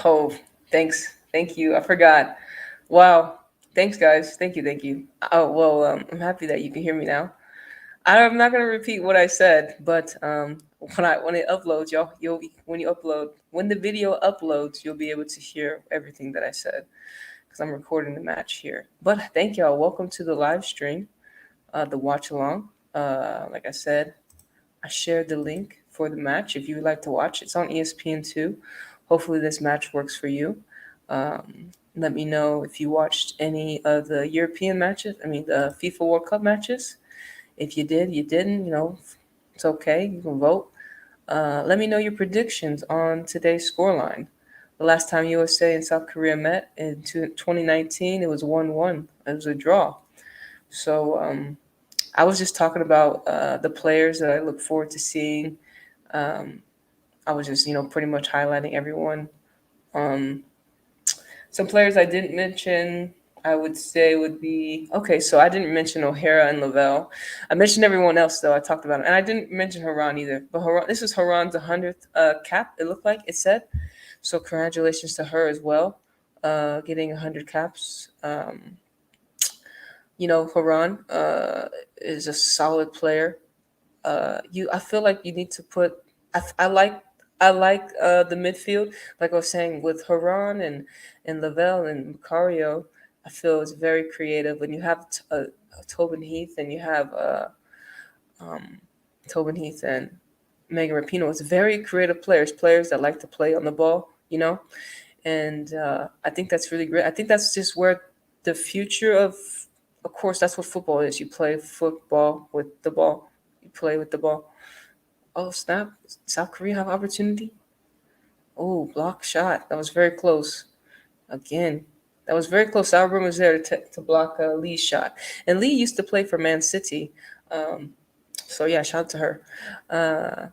Oh, thanks. Thank you. I forgot. Wow. Thanks, guys. Thank you. Thank you. Oh, well, I'm happy that you can hear me now. I'm not gonna repeat what I said, but when it uploads, you'll when you upload when the video uploads, you'll be able to hear everything that I said because I'm recording the match here. But thank y'all. Welcome to the live stream, the watch along. Like I said, I shared the link for the match. If you would like to watch, it's on ESPN too. Hopefully, this match works for you. Let me know if you watched any of the European matches. I mean, the FIFA World Cup matches. If you did, you didn't. It's okay. You can vote. Let me know your predictions on today's scoreline. The last time USA and South Korea met in 2019, it was 1-1. It was a draw. So I was just talking about the players that I look forward to seeing. Um, I was just, pretty much highlighting everyone. Um, some players I didn't mention, I would say would be okay. So I didn't mention O'Hara and Lavelle. I mentioned everyone else though. I talked about them, and I didn't mention Haran either. But this is Haran's 100th cap. It looked like it said. So congratulations to her as well, getting 100 caps. Haran is a solid player. I feel like you need to put. I like the midfield. Like I was saying with Haran and Lavelle and Macario, I feel it's very creative. When you have Tobin Heath and you have um, Tobin Heath and Megan Rapinoe, it's very creative players that like to play on the ball. And I think that's really great. I think that's just where the future of course, that's what football is. You play football with the ball. You play with the ball. Oh, snap. South Korea have opportunity? Oh, block shot. That was very close. Again, that was very close. Albert was there to block Lee's shot. And Lee used to play for Man City. Um, so, yeah, shout out to her. Uh,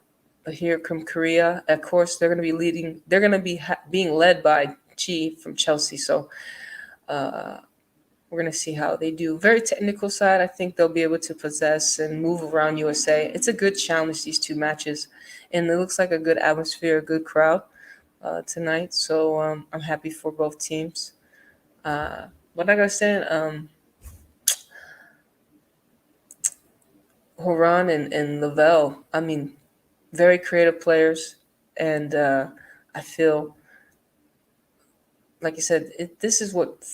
but here come Korea. Of course, they're going to be leading. They're going to be being led by Chi from Chelsea. So, uh, we're going to see how they do. Very technical side. I think they'll be able to possess and move around USA. It's a good challenge, these two matches. And it looks like a good atmosphere, a good crowd tonight. So I'm happy for both teams. But like I said, Horan and Lavelle, I mean, very creative players. And I feel, like you said, this is what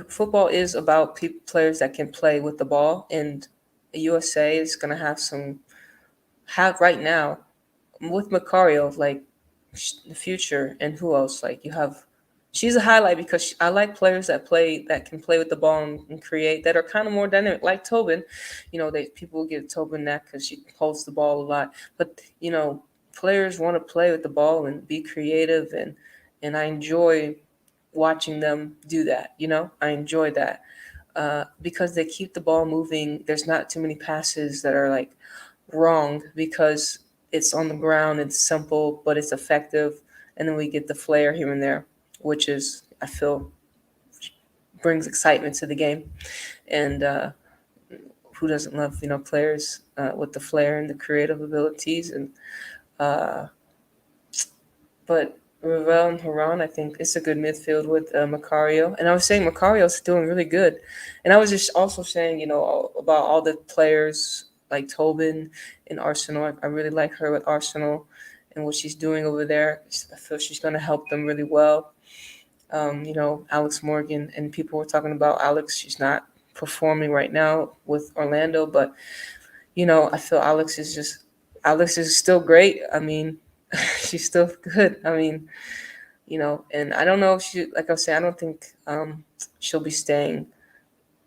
football is about players that can play with the ball. And USA is going to have right now with Macario, like the future, and who else? Like you have, she's a highlight because I like players that can play with the ball and create that are kind of more dynamic, like Tobin. They people will give Tobin that because she holds the ball a lot, but players want to play with the ball and be creative, and I enjoy watching them do that. I enjoy that because they keep the ball moving. There's not too many passes that are like wrong because it's on the ground, it's simple, but it's effective. And then we get the flair here and there, which is, I feel, brings excitement to the game. And who doesn't love, players with the flair and the creative abilities? And uh, but Ravel and Haran, I think it's a good midfield with Macario. And I was saying Macario's doing really good. And I was just also saying, about all the players like Tobin in Arsenal. I really like her with Arsenal and what she's doing over there. I feel she's going to help them really well. Alex Morgan, and people were talking about Alex. She's not performing right now with Orlando, but, I feel Alex is still great. I mean, she's still good. I mean, and I don't know if she, like I was saying, I don't think she'll be staying.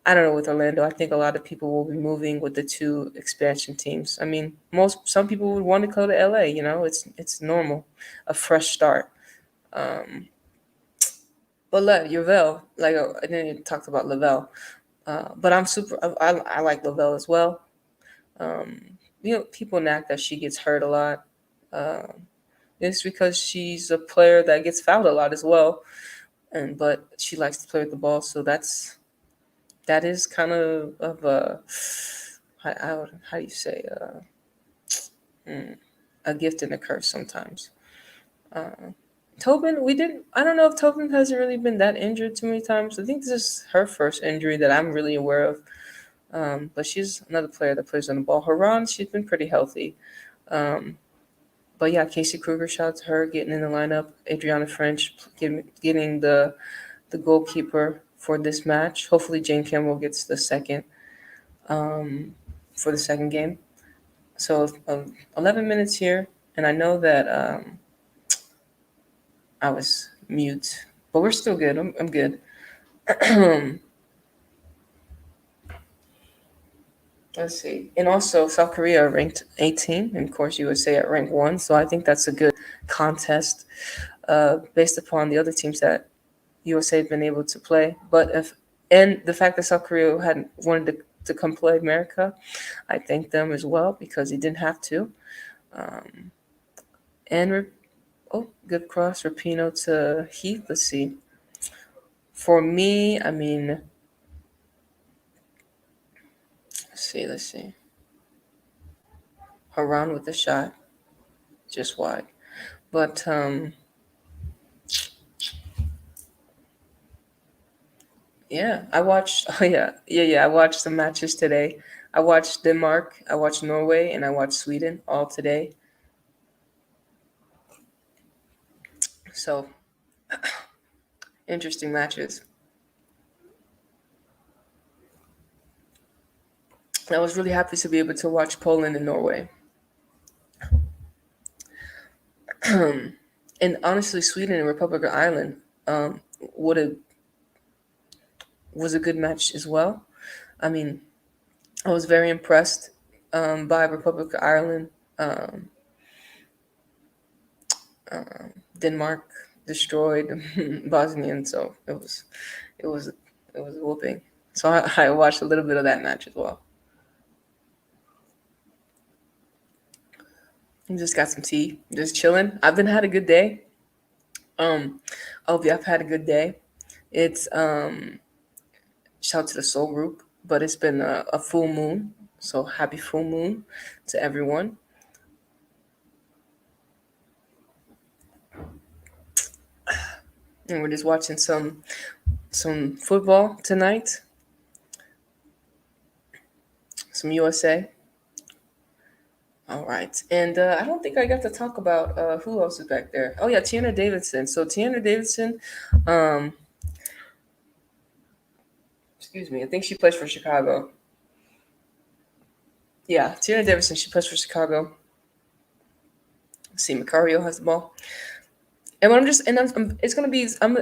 I don't know with Orlando. I think a lot of people will be moving with the two expansion teams. I mean, some people would want to go to LA. It's normal, a fresh start. Um, but Lavelle, like I didn't even talk about Lavelle, but I'm super. I like Lavelle as well. Um, people knack that she gets hurt a lot. Um, it's because she's a player that gets fouled a lot as well, but she likes to play with the ball, so that is kind of a how do you say a gift and a curse sometimes. Uh, Tobin, we didn't. I don't know if Tobin hasn't really been that injured too many times. I think this is her first injury that I'm really aware of. But she's another player that plays on the ball. Haran, she's been pretty healthy. Um, but yeah, Casey Kruger, shout out to her getting in the lineup. Adriana French getting the goalkeeper for this match. Hopefully, Jane Campbell gets the second for the second game. So 11 minutes here, and I know that I was mute, but we're still good. I'm good. Let's see. And also, South Korea ranked 18, and of course, USA at rank 1. So I think that's a good contest based upon the other teams that USA have been able to play. But if and the fact that South Korea hadn't wanted to come play America, I thank them as well because he didn't have to. Um, and good cross, Rapino to Heath. Let's see. For me, I mean, let's see. Haran with the shot, just wide. But yeah, I watched. Oh yeah. I watched some matches today. I watched Denmark, I watched Norway, and I watched Sweden all today. So interesting matches. I was really happy to be able to watch Poland and Norway. And honestly, Sweden and Republic of Ireland would have was a good match as well. I mean, I was very impressed by Republic of Ireland. Um, Denmark destroyed Bosnian, so it was it was a whooping. So I watched a little bit of that match as well. And just got some tea, just chilling. I've been had a good day. Um, oh yeah, I've had a good day. It's shout out to the Soul Group, but it's been a full moon, so happy full moon to everyone. And we're just watching some football tonight, some USA. All right, and I don't think I got to talk about who else is back there. Oh yeah, Tiana Davidson. So Tiana Davidson, um, excuse me, I think she plays for Chicago. Yeah, Tiana Davidson. She plays for Chicago. Let's see, Macario has the ball, and what I'm just and it's gonna be I'm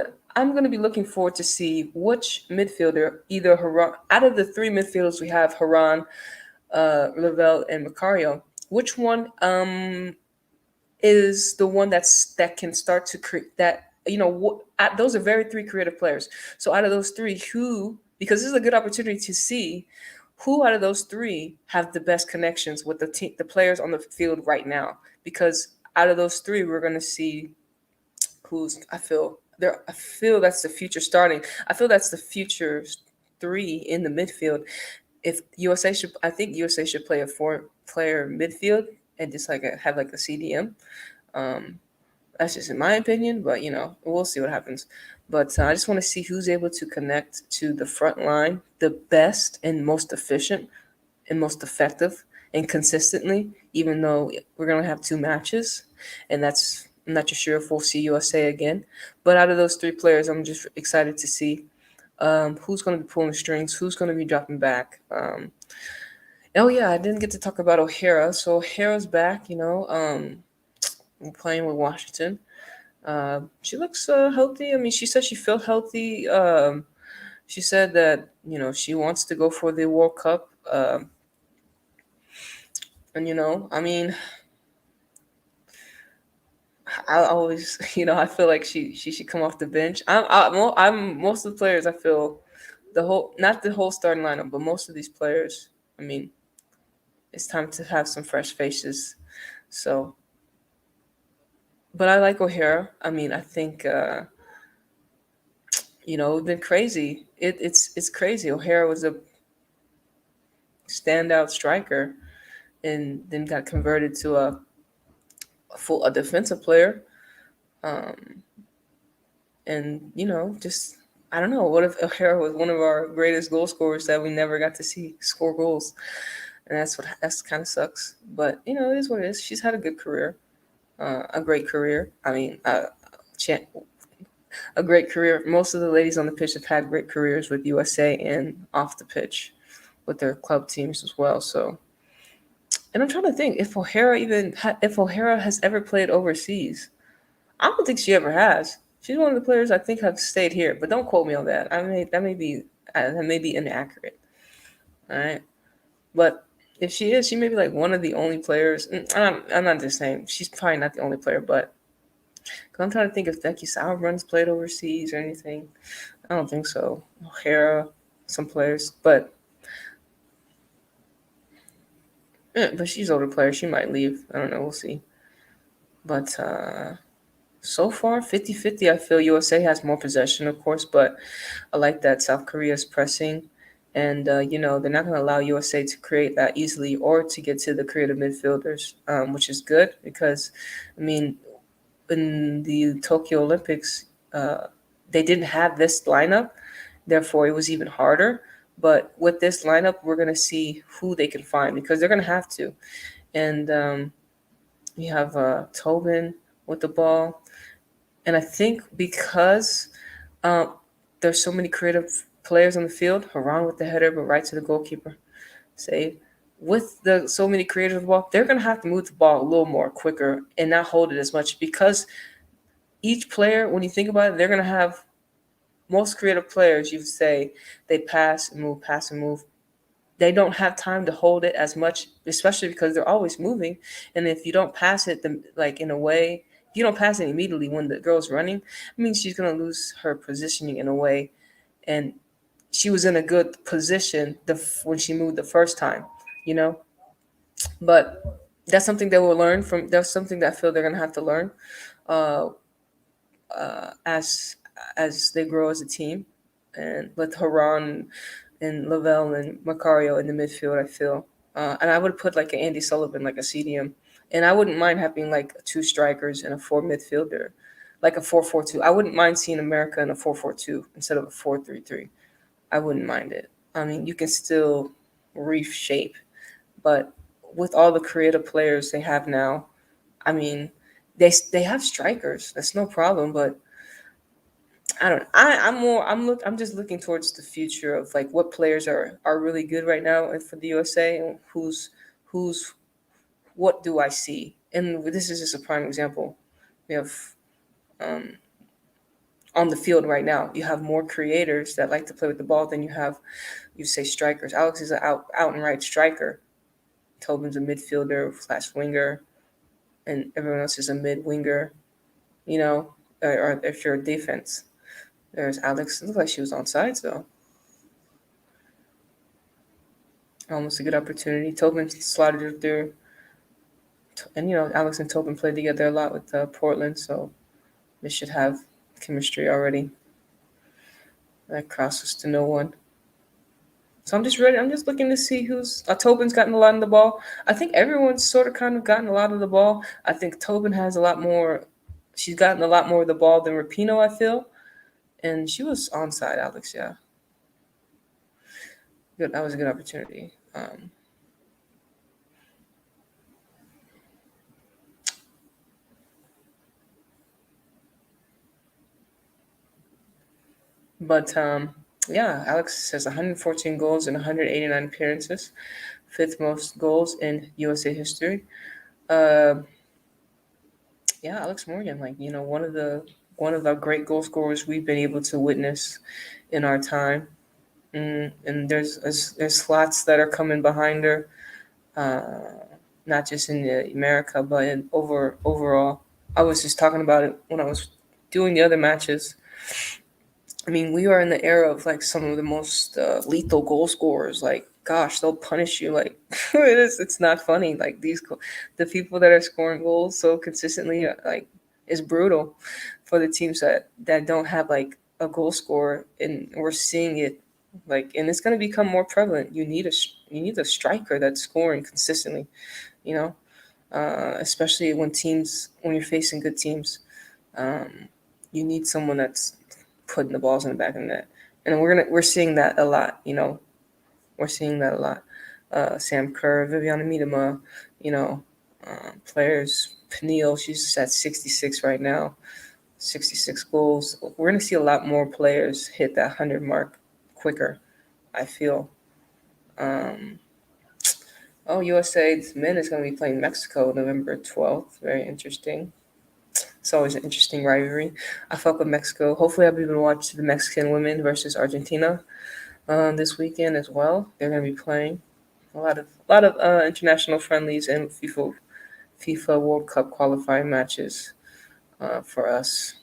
gonna be looking forward to see which midfielder either Haran out of the three midfielders we have Haran, Lavelle, and Macario. Which one is the one that can start to create that those are very three creative players. So out of those three, who because this is a good opportunity to see who out of those three have the best connections with the players on the field right now. Because out of those three, we're going to see who's I feel there. I feel that's the future starting. I feel that's the future three in the midfield. If USA should, I think USA should play a four-player midfield and just have like a CDM. Um, that's just in my opinion, but we'll see what happens. But I just want to see who's able to connect to the front line the best and most efficient and most effective and consistently, even though we're going to have two matches. And I'm not just sure if we'll see USA again. But out of those three players, I'm just excited to see who's going to be pulling the strings, who's going to be dropping back. Oh, yeah, I didn't get to talk about O'Hara. So O'Hara's back, playing with Washington. She looks healthy. I mean, she said she felt healthy. She said that she wants to go for the World Cup. And I mean, I always, I feel like she should come off the bench. I'm most of the players. I feel not the whole starting lineup, but most of these players. I mean, it's time to have some fresh faces. So, but I like O'Hara. I mean, I think it's been crazy. It's crazy. O'Hara was a standout striker, and then got converted to a defensive player. Um, and just I don't know. What if O'Hara was one of our greatest goal scorers that we never got to see score goals? And that's kind of sucks. But it is what it is. She's had a good career, a great career. I mean, a great career. Most of the ladies on the pitch have had great careers with USA and off the pitch with their club teams as well. So, and I'm trying to think if O'Hara has ever played overseas. I don't think she ever has. She's one of the players I think have stayed here, but don't quote me on that. That may be inaccurate. All right, but if she is, she may be like one of the only players. I'm not just saying she's probably not the only player, but cause I'm trying to think if Becky Sauerbrun's played overseas or anything. I don't think so. O'Hara, some players, but she's older player. She might leave. I don't know. We'll see. But so far, 50-50, I feel USA has more possession, of course, but I like that South Korea is pressing. And, they're not going to allow USA to create that easily or to get to the creative midfielders, which is good because, I mean, in the Tokyo Olympics, they didn't have this lineup. Therefore, it was even harder. But with this lineup, we're going to see who they can find because they're going to have to. And you have Tobin with the ball. And I think because there's so many creative players on the field, Haran with the header, but right to the goalkeeper, save. With the so many creative ball, they're gonna have to move the ball a little more quicker and not hold it as much because each player, when you think about it, they're gonna have most creative players. You say they pass and move. They don't have time to hold it as much, especially because they're always moving. And if you don't pass it, like in a way, if you don't pass it immediately when the girl's running, I mean, she's gonna lose her positioning in a way. And she was in a good position when she moved the first time, you know. But that's something they will learn from. That's something that I feel they're gonna have to learn uh, as they grow as a team. And with Haran and Lavelle and Macario in the midfield, I feel. And I would put like an Andy Sullivan, like a CDM. And I wouldn't mind having like two strikers and a four midfielder, like a 4-4-2. I wouldn't mind seeing America in a 4-4-2 instead of a 4-3-3. I wouldn't mind it. I mean, you can still reshape, but with all the creative players they have now, I mean, they have strikers. That's no problem, but I don't. I'm more. I'm just looking towards the future of like what players are really good right now and for the USA and who's what do I see? And this is just a prime example. We have um, on the field right now. You have more creators that like to play with the ball than you say strikers. Alex is an out and right striker. Tobin's a midfielder slash winger, and everyone else is a mid winger. You know, or if you're a defense. There's Alex. It looked like she was on sides though. Almost a good opportunity. Tobin slotted her through, and Alex and Tobin played together a lot with Portland, so they should have chemistry already. That crosses to no one. So I'm just ready. I'm just looking to see who's. Tobin's gotten a lot of the ball. I think everyone's sort of kind of gotten a lot of the ball. I think Tobin has a lot more. She's gotten a lot more of the ball than Rapinoe, I feel. And she was onside, Alex. Yeah, good. That was a good opportunity. But yeah, Alex has 114 goals and 189 appearances, fifth most goals in USA history. Uh, yeah, Alex Morgan, like one of the great goal scorers we've been able to witness in our time. And there's slots that are coming behind her, not just in America, but overall. I was just talking about it when I was doing the other matches. I mean, we are in the era of like some of the most lethal goal scorers. Like, gosh, they'll punish you. Like, it is. It's not funny. Like the people that are scoring goals so consistently, like, is brutal for the teams that don't have like a goal scorer, and we're seeing it. Like, and it's going to become more prevalent. You need a striker that's scoring consistently. You know, especially when you're facing good teams. Um, you need someone that's putting the balls in the back of the net, and we're seeing that a lot. We're seeing that a lot. Sam Kerr, Viviana Miedema, players. Peniel, she's at 66 right now, 66 goals. We're going to see a lot more players hit that 100 mark quicker, I feel. Um, USA men is going to be playing Mexico November 12th. Very interesting. It's always an interesting rivalry. I fuck with Mexico. Hopefully, I'll be able to watch the Mexican women versus Argentina this weekend as well. They're going to be playing a lot of international friendlies and FIFA World Cup qualifying matches for us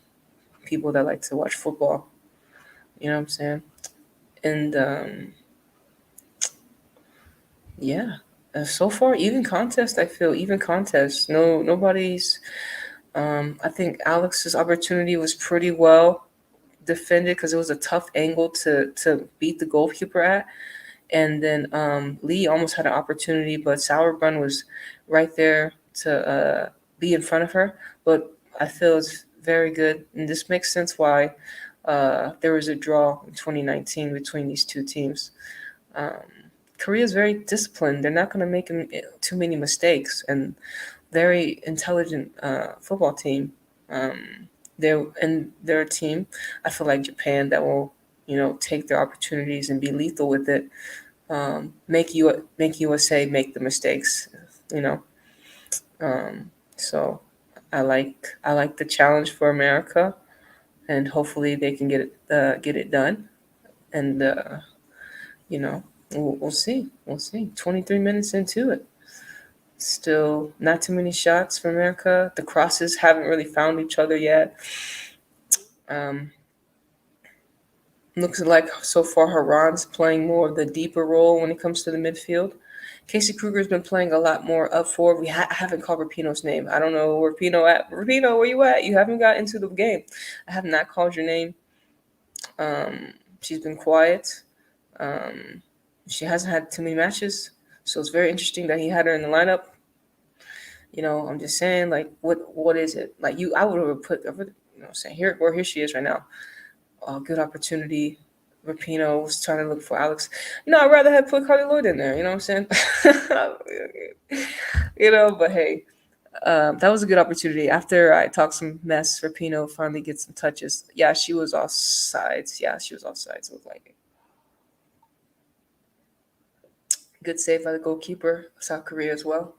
people that like to watch football. You know what I'm saying? And yeah, so far even contest. I feel even contest. No, nobody's. I think Alex's opportunity was pretty well defended because it was a tough angle to beat the goalkeeper at. And then Lee almost had an opportunity, but Sauerbrunn was right there to be in front of her. But I feel it's very good, and this makes sense why there was a draw in 2019 between these two teams. Korea is very disciplined. They're not going to make too many mistakes, and very intelligent football team. They're a team. I feel like Japan that will take their opportunities and be lethal with it. Make USA make the mistakes, you know. So I like the challenge for America, and hopefully they can get it done. And we'll see. We'll see. 23 minutes into it, still not too many shots for America. The crosses haven't really found each other yet. Um, Looks like so far Haran's playing more of the deeper role when it comes to the midfield. Casey Kruger's been playing a lot more up forward. I haven't called Rapinoe's name. I don't know where Rapinoe at. Rapinoe, where you at? You haven't got into the game. I have not called your name. She's been quiet. Um, she hasn't had too many matches, so it's very interesting that he had her in the lineup. I'm just saying, like, what is it? Like I would have saying here she is right now. Good opportunity. Rapino was trying to look for Alex. I'd rather have put Carly Lloyd in there. You know what I'm saying? But hey, that was a good opportunity. After I talked some mess, Rapino finally gets some touches. Yeah, she was off sides. Yeah, she was off sides. It looked like it. Good save by the goalkeeper, South Korea as well.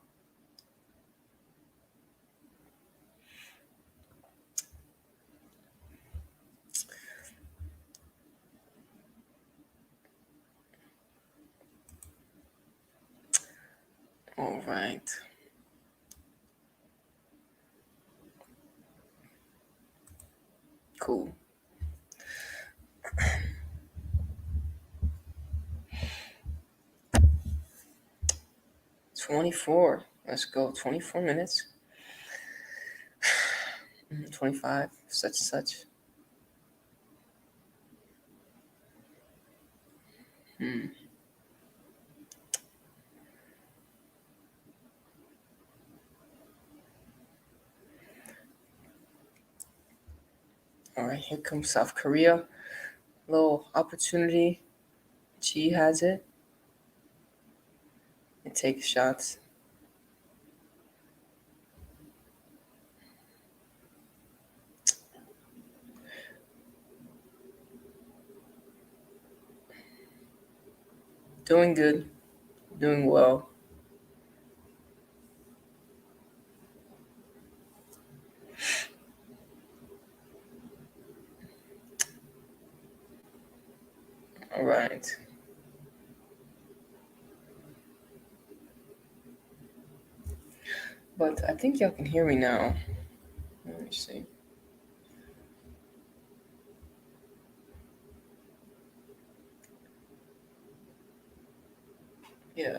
All right. Cool. 24. Let's go. 24 minutes. 25. Such and such. All right, here comes South Korea. Little opportunity. G has it. It takes shots. Doing good. Doing well. All right. But I think y'all can hear me now. Let me see. Yeah.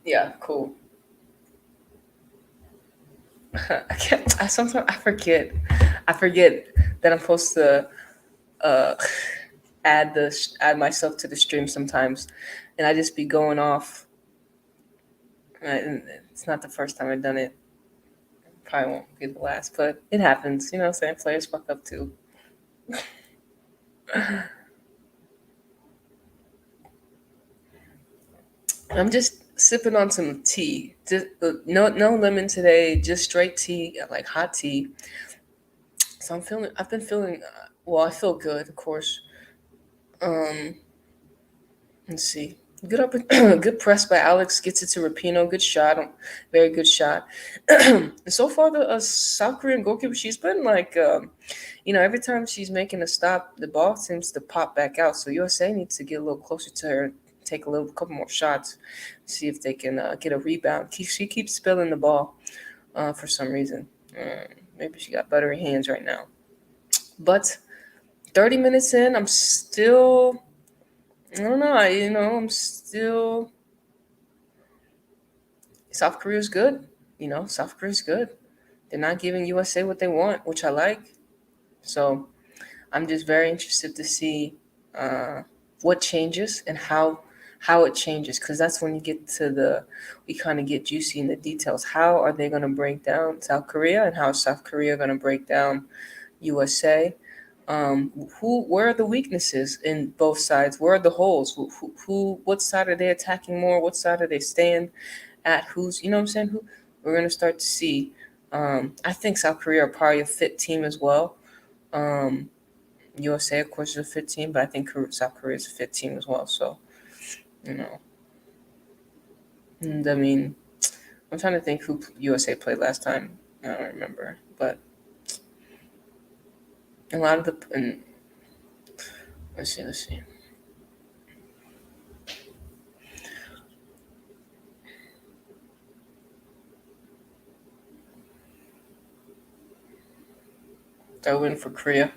Yeah, cool. I can't. Sometimes I forget. I forget that I'm supposed to uh, add myself to the stream sometimes, and I just be going off. And it's not the first time I've done it. Probably won't be the last, but it happens. You know what I'm saying? Players fuck up too. I'm just sipping on some tea. Just, no lemon today, just straight tea, like hot tea. So I've been feeling, well, I feel good, of course. Um, let's see. Good up, good press by Alex. Gets it to Rapino. Good shot. Very good shot. And so far, the South Korean goalkeeper, she's been like, every time she's making a stop, the ball seems to pop back out. So USA needs to get a little closer to her, take couple more shots, see if they can get a rebound. She keeps spilling the ball for some reason. Maybe she got buttery hands right now. But 30 minutes in, I'm still, I don't know, I'm still, South Korea's good. South Korea's good. They're not giving USA what they want, which I like. So I'm just very interested to see what changes and how it changes, because that's when you get to we kind of get juicy in the details. How are they going to break down South Korea, and how is South Korea going to break down USA? Where are the weaknesses in both sides? Where are the holes? What side are they attacking more? What side are they staying at? Who's, you know what I'm saying? Who we're going to start to see. I think South Korea are probably a fit team as well. USA, of course, is a fit team, but I think South Korea is a fit team as well. So, you know, and I mean, I'm trying to think who USA played last time. I don't remember, but a lot of let's see. They'll win for Korea.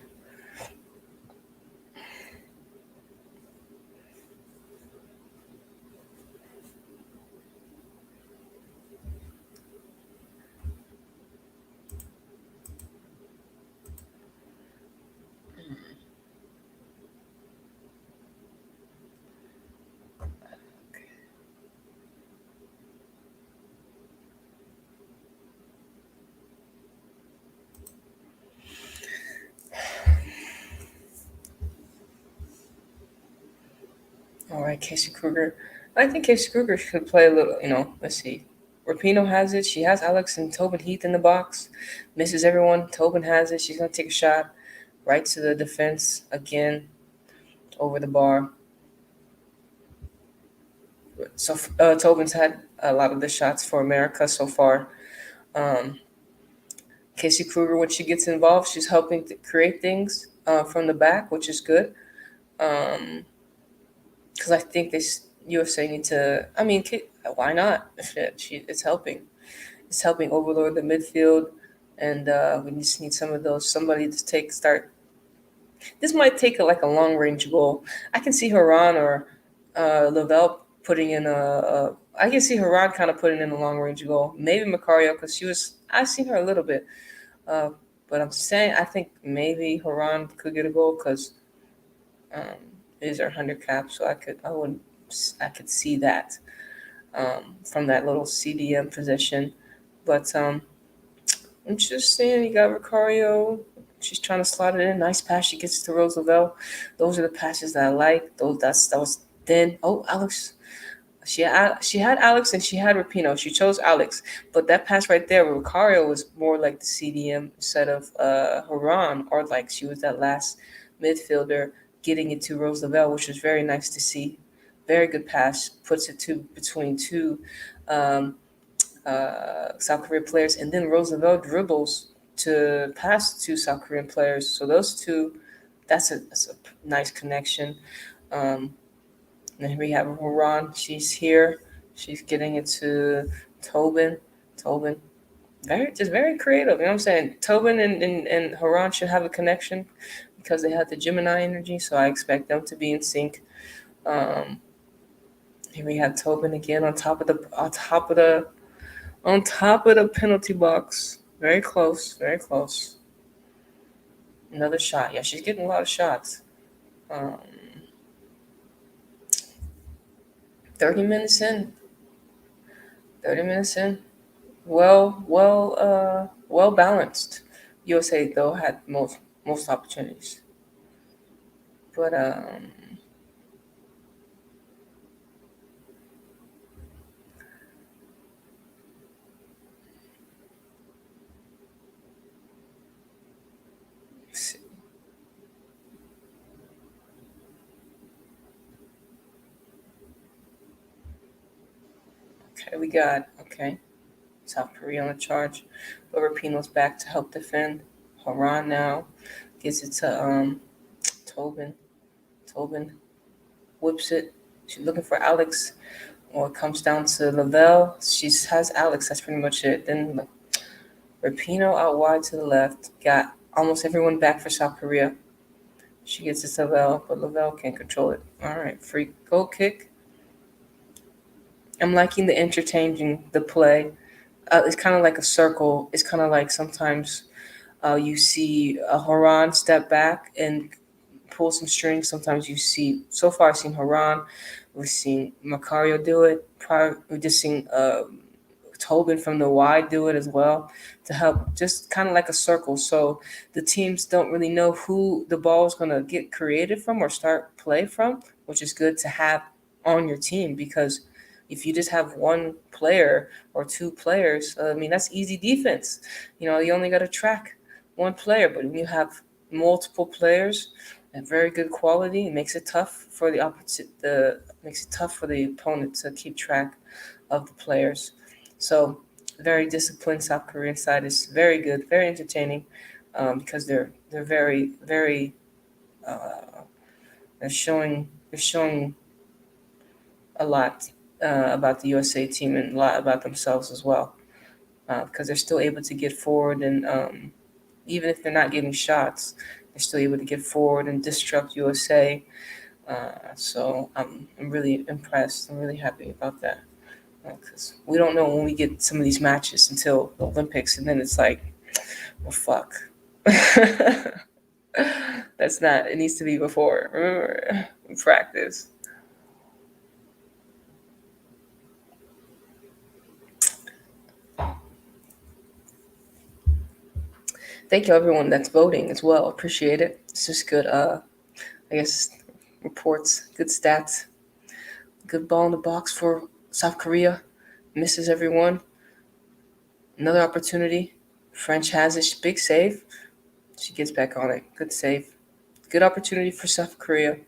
All right, Casey Kruger. I think Casey Kruger should play a little. Let's see. Rapino has it. She has Alex and Tobin Heath in the box. Misses everyone. Tobin has it. She's gonna take a shot right to the defense again over the bar. So Tobin's had a lot of the shots for America so far. Um, Casey Kruger, when she gets involved, she's helping to create things from the back, which is good. Because I think this USA need to. I mean, why not? It's helping. It's helping overload the midfield, and we just need somebody to start. This might take like a long range goal. I can see Haran or Lavelle putting in I can see Haran kind of putting in a long range goal. Maybe Macario, because I've seen her a little bit. Uh, but I'm saying I think maybe Haran could get a goal because um, it is our handicap, so I could see that from that little CDM position. But I'm just saying, you got Ricario. She's trying to slot it in. Nice pass. She gets to Roosevelt. Those are the passes that I like. That was thin. Oh, Alex. She had Alex and she had Rapino. She chose Alex, but that pass right there with Ricario was more like the CDM instead of Haran, or like she was that last midfielder getting it to Roosevelt, which was very nice to see. Very good pass. Puts it to between two um, South Korean players, and then Roosevelt dribbles to pass to South Korean players. So those two, that's a nice connection. Um, and then we have Haran. She's here. She's getting it to Tobin. Tobin, very creative. You know what I'm saying? Tobin and Haran should have a connection because they have the Gemini energy. So I expect them to be in sync. Um, Here we have Tobin again on top of the penalty box. Very close, very close. Another shot. Yeah, she's getting a lot of shots. Um, 30 minutes in. 30 minutes in. well balanced. USA though had most opportunities, but okay, we got okay. South Korea on the charge, but Rapinoe's back to help defend. Haran now gives it to Tobin. Tobin whips it. She's looking for Alex. Well, it comes down to Lavelle. She has Alex. That's pretty much it. Then Rapinoe out wide to the left. Got almost everyone back for South Korea. She gets it to Lavelle, but Lavelle can't control it. All right, free goal kick. I'm liking the interchanging the play. It's kind of like a circle. It's kind of like sometimes you see a Haran step back and pull some strings. Sometimes you see. So far, I've seen Haran. We've seen Macario do it. We've just seen Tobin from the wide do it as well to help, just kind of like a circle. So the teams don't really know who the ball is going to get created from or start play from, which is good to have on your team because if you just have one player or two players, I mean, that's easy defense. You only got to track one player, but when you have multiple players and very good quality, it makes it tough for the opposite. Makes it tough for the opponent to keep track of the players. So very disciplined South Korean side is very good, very entertaining, because they're very uh, they're showing a lot about the USA team and a lot about themselves as well, because they're still able to get forward and even if they're not getting shots, they're still able to get forward and disrupt USA. So I'm really impressed. I'm really happy about that because we don't know when we get some of these matches until the Olympics, and then it's like, well, fuck. That's not. It needs to be before. Remember, practice. Thank you, everyone that's voting as well. Appreciate it. It's just good. I guess reports, good stats, good ball in the box for South Korea. Misses everyone. Another opportunity. French has it. Big save. She gets back on it. Good save. Good opportunity for South Korea.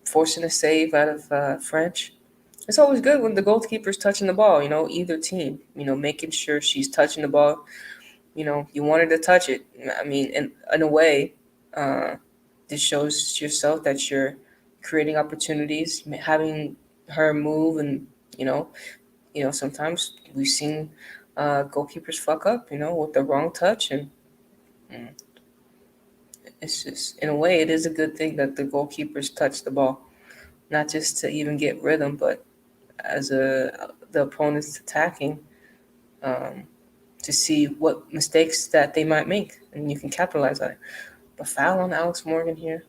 Forcing a save out of French. It's always good when the goalkeeper's touching the ball, either team, making sure she's touching the ball. You want her to touch it. I mean, in a way, uh, this shows yourself that you're creating opportunities, having her move, and sometimes we've seen goalkeepers fuck up, with the wrong touch, and mm, it's just in a way it is a good thing that the goalkeepers touch the ball, not just to even get rhythm, but as the opponent's attacking, um, to see what mistakes that they might make, and you can capitalize on it. But foul on Alex Morgan here,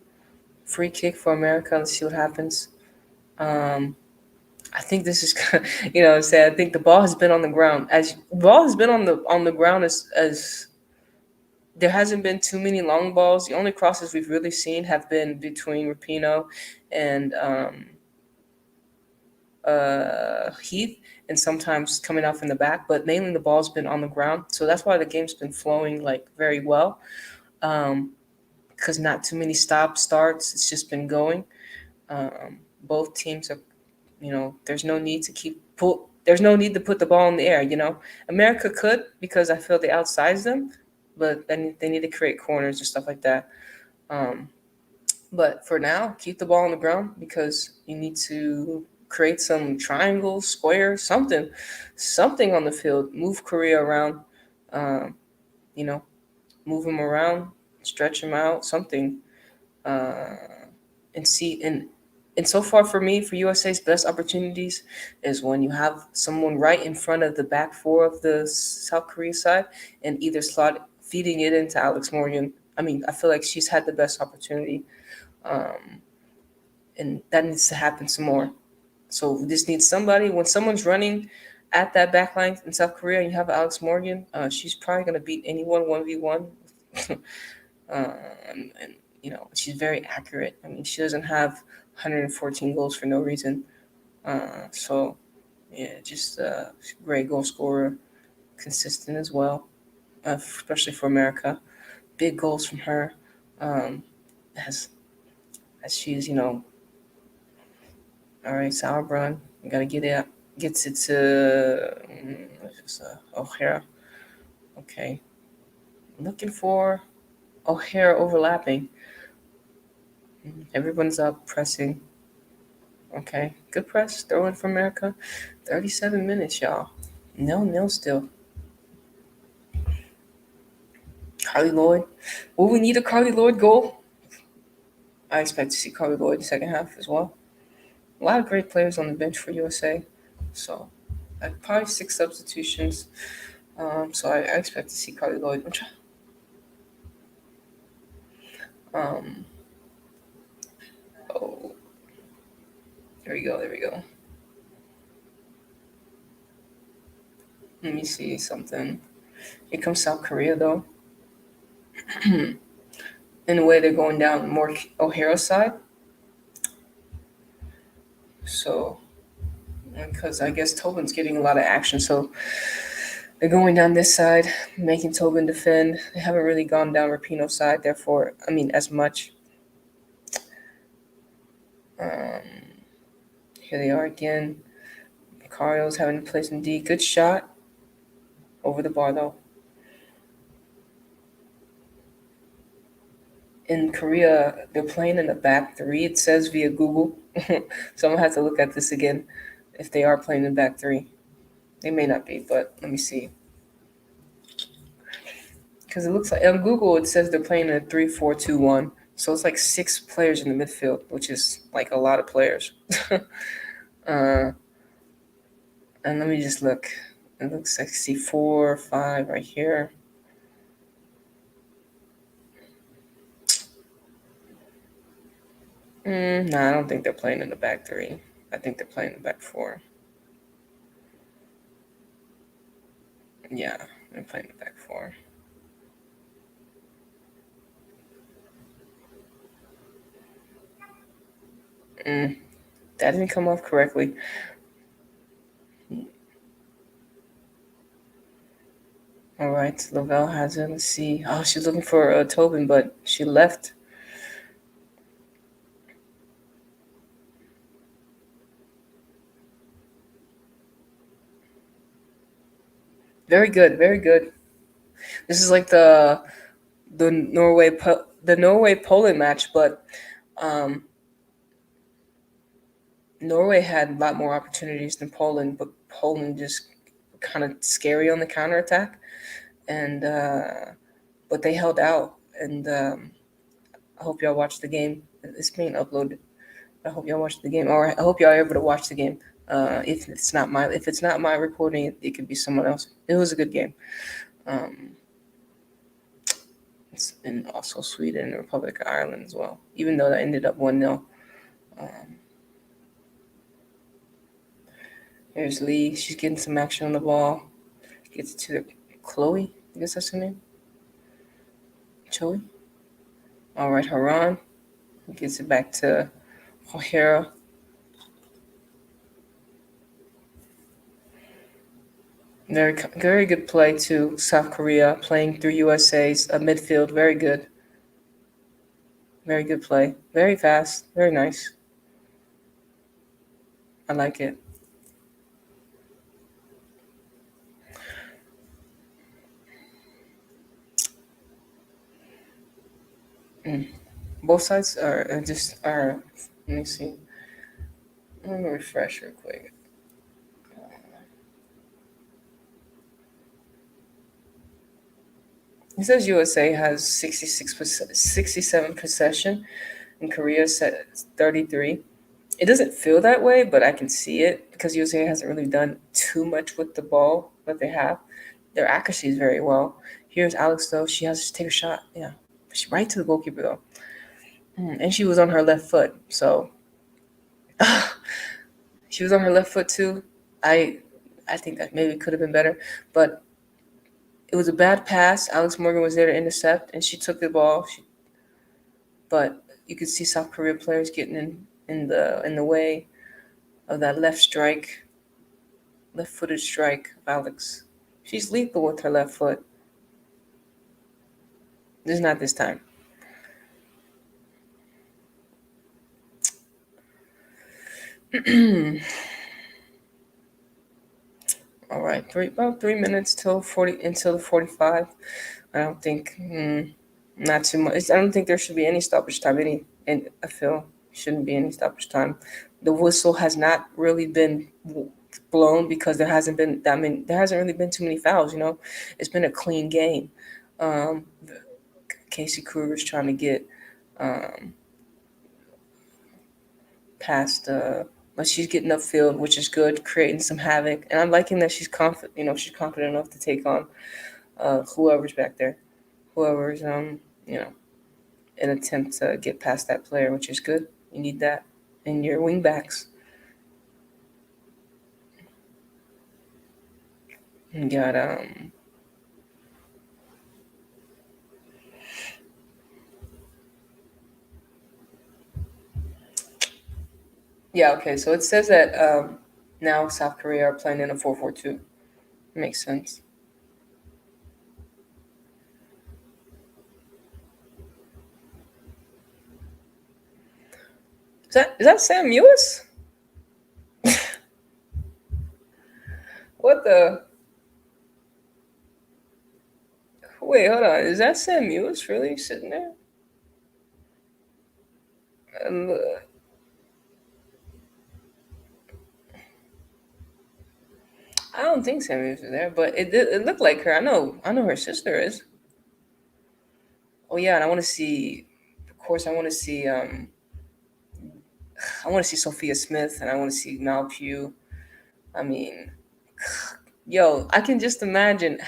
free kick for America. Let's see what happens. Um, I think this is, sad. I think the ball has been on the ground. As the ball has been on the ground as there hasn't been too many long balls. The only crosses we've really seen have been between Rapinoe and Heath, and sometimes coming out from the back. But mainly the ball's been on the ground, so that's why the game's been flowing like very well. Because not too many stop starts. It's just been going. Both teams are, there's no need to There's no need to put the ball in the air. America could because I feel they outsize them, but then they need to create corners or stuff like that. Um, but for now, keep the ball on the ground because you need to create some triangles, squares, something on the field. Move Korea around, um, you know, move them around, stretch them out, something, uh, and see. And so far for me, for USA's best opportunities is when you have someone right in front of the back four of the South Korea side and either slot feeding it into Alex Morgan. I mean, I feel like she's had the best opportunity, um, and that needs to happen some more. So we just need somebody when someone's running at that back line in South Korea, and you have Alex Morgan. She's probably going to beat anyone 1v1. And she's very accurate. I mean, she doesn't have 114 goals for no reason. So yeah, just a great goal scorer, consistent as well, especially for America. Big goals from her. As she's all right, Sauerbrunn. You gotta get it. Gets it to O'Hara. Okay, looking for O'Hara overlapping. Everyone's up pressing. Okay, good press. Throw in for America. 37 minutes, y'all. 0-0 still. Carly Lloyd. Will we need a Carly Lloyd goal? I expect to see Carly Lloyd in the second half as well. A lot of great players on the bench for USA. So, probably 6 substitutions. So I expect to see Carly Lloyd. Oh, there we go. There we go. Let me see something. Here comes South Korea, though. In a way, they're going down more O'Hara's side. So, because I guess Tobin's getting a lot of action, so they're going down this side, making Tobin defend. They haven't really gone down Rapinoe's side, therefore, as much. Here they are again. Cario's having to play some D. Good shot. Over the bar, though. In Korea, they're playing in the back 3. It says via Google. So I'm going to have to look at this again if they are playing in back 3. They may not be, but let me see. Because it looks like on Google, it says they're playing in a 3-4-2-1. So it's like 6 players in the midfield, which is like a lot of players. And let me just look. It looks like I see 4 or 5 right here. No, I don't think they're playing in the back 3. I think they're playing in the back 4. Yeah, they're playing in the back 4. That didn't come off correctly. All right, Lavelle has it. Let's see. Oh, she's looking for Tobin, but she left. Very good, very good. This is like the Norway Poland match, but Norway had a lot more opportunities than Poland, but Poland just kind of scary on the counterattack, and but they held out. And I hope y'all watch the game. It's being uploaded. I hope y'all watch the game, or I hope y'all are able to watch the game. If it's not my recording, it could be someone else. It was a good game. It's in also Sweden and the Republic of Ireland as well. Even though that ended up 1-0. Here's Lee. She's getting some action on the ball. Gets it to Chloe. I guess that's her name. Chloe. All right, Haran. Gets it back to O'Hara. Very, very good play to South Korea, playing through U.S.A.'s midfield. Very good. Very good play. Very fast. Very nice. I like it. Both sides are just are. Let me see. Let me refresh real quick. It says USA has 67 possession, and Korea set 33. It doesn't feel that way, but I can see it because USA hasn't really done too much with the ball that they have. Their accuracy is very well. Here's Alex, though. She has to take a shot. Yeah. She's right to the goalkeeper, though. And she was on her left foot. So she was on her left foot, too. I I think that maybe could have been better, but it was a bad pass. Alex Morgan was there to intercept, and she took the ball. But you could see South Korea players getting in the way of that left-footed strike of Alex. She's lethal with her left foot. Just not this time. All right, about 3 minutes till 40 until the 45. I don't think not too much. I don't think there should be any stoppage time. And I feel shouldn't be any stoppage time. The whistle has not really been blown because there hasn't been. I mean, there hasn't really been too many fouls. It's been a clean game. Um, Casey Kruger's trying to get um, past. But she's getting upfield, which is good, creating some havoc. And I'm liking that she's confident. She's confident enough to take on whoever's back there, whoever's an attempt to get past that player, which is good. You need that in your wing backs. You got yeah, okay. So it says that now South Korea are playing in a 4-4-2. Makes sense. Is that Sam Lewis? What the? Wait, hold on. Is that Sam Lewis really sitting there? Uh, I don't think Sam Lewis is there, but it looked like her. I know her sister is. Oh yeah, and I want to see. Of course, I want to see Sophia Smith, and I want to see Mal Pugh. I mean, yo, I can just imagine.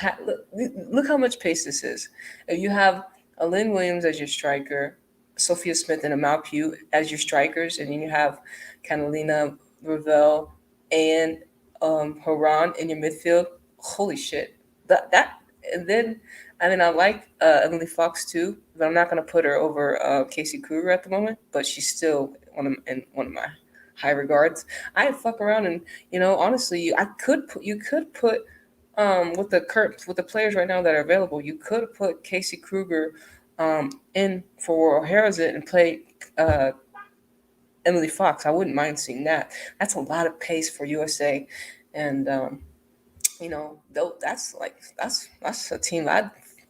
Look how much pace this is. If you have a Lynn Williams as your striker, Sophia Smith and a Mal Pugh as your strikers, and then you have Catalina Ravel and Haran in your midfield. Holy shit! That and then I mean I like Emily Fox too, but I'm not gonna put her over Casey Kruger at the moment. But she's still in one of my high regards. I'd fuck around and honestly, you could put with the players right now that are available, you could put Casey Kruger in for O'Hara's and play Emily Fox. I wouldn't mind seeing that. That's a lot of pace for USA, and though that's a team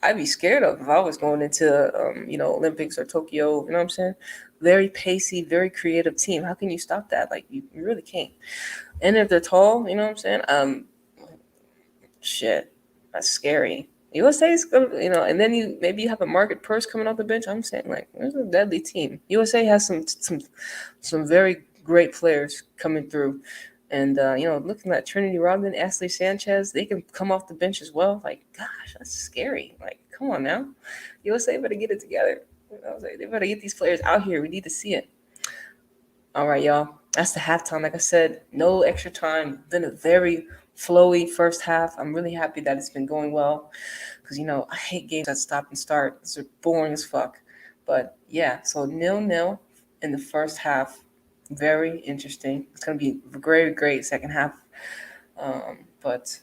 I'd be scared of if I was going into Olympics or Tokyo. You know what I'm saying? Very pacey, very creative team. How can you stop that? Like you really can't. And if they're tall, you know what I'm saying? Shit, that's scary. USA's gonna, and then maybe you have a Margaret Purse coming off the bench. I'm saying like, there's a deadly team. USA has some very great players coming through, and looking at Trinity Rodman, Ashley Sanchez, they can come off the bench as well. Like, gosh, that's scary. Like, come on now, USA better get it together. I was like, they better get these players out here. We need to see it. All right, y'all. That's the halftime. Like I said, no extra time. Been a very flowy first half. I'm really happy that it's been going well because I hate games that stop and start. These are boring as fuck. But yeah, so 0-0 in the first half. Very interesting. It's gonna be a great, great second half. But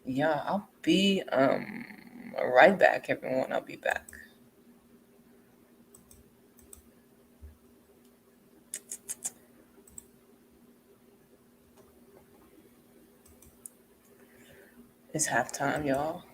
yeah, I'll be right back, everyone. I'll be back. It's halftime, y'all.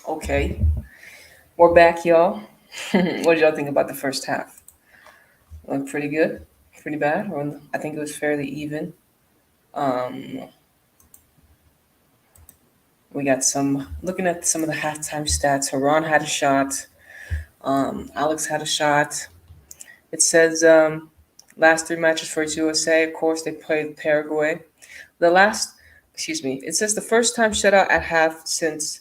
Okay, we're back, y'all. What did y'all think about the first half? Looked pretty good, pretty bad. Or I think it was fairly even. Um, we got some looking at some of the halftime stats. Haran had a shot. Alex had a shot. It says last three matches for USA. Of course, they played Paraguay. The last, excuse me. It says the first time shutout at half since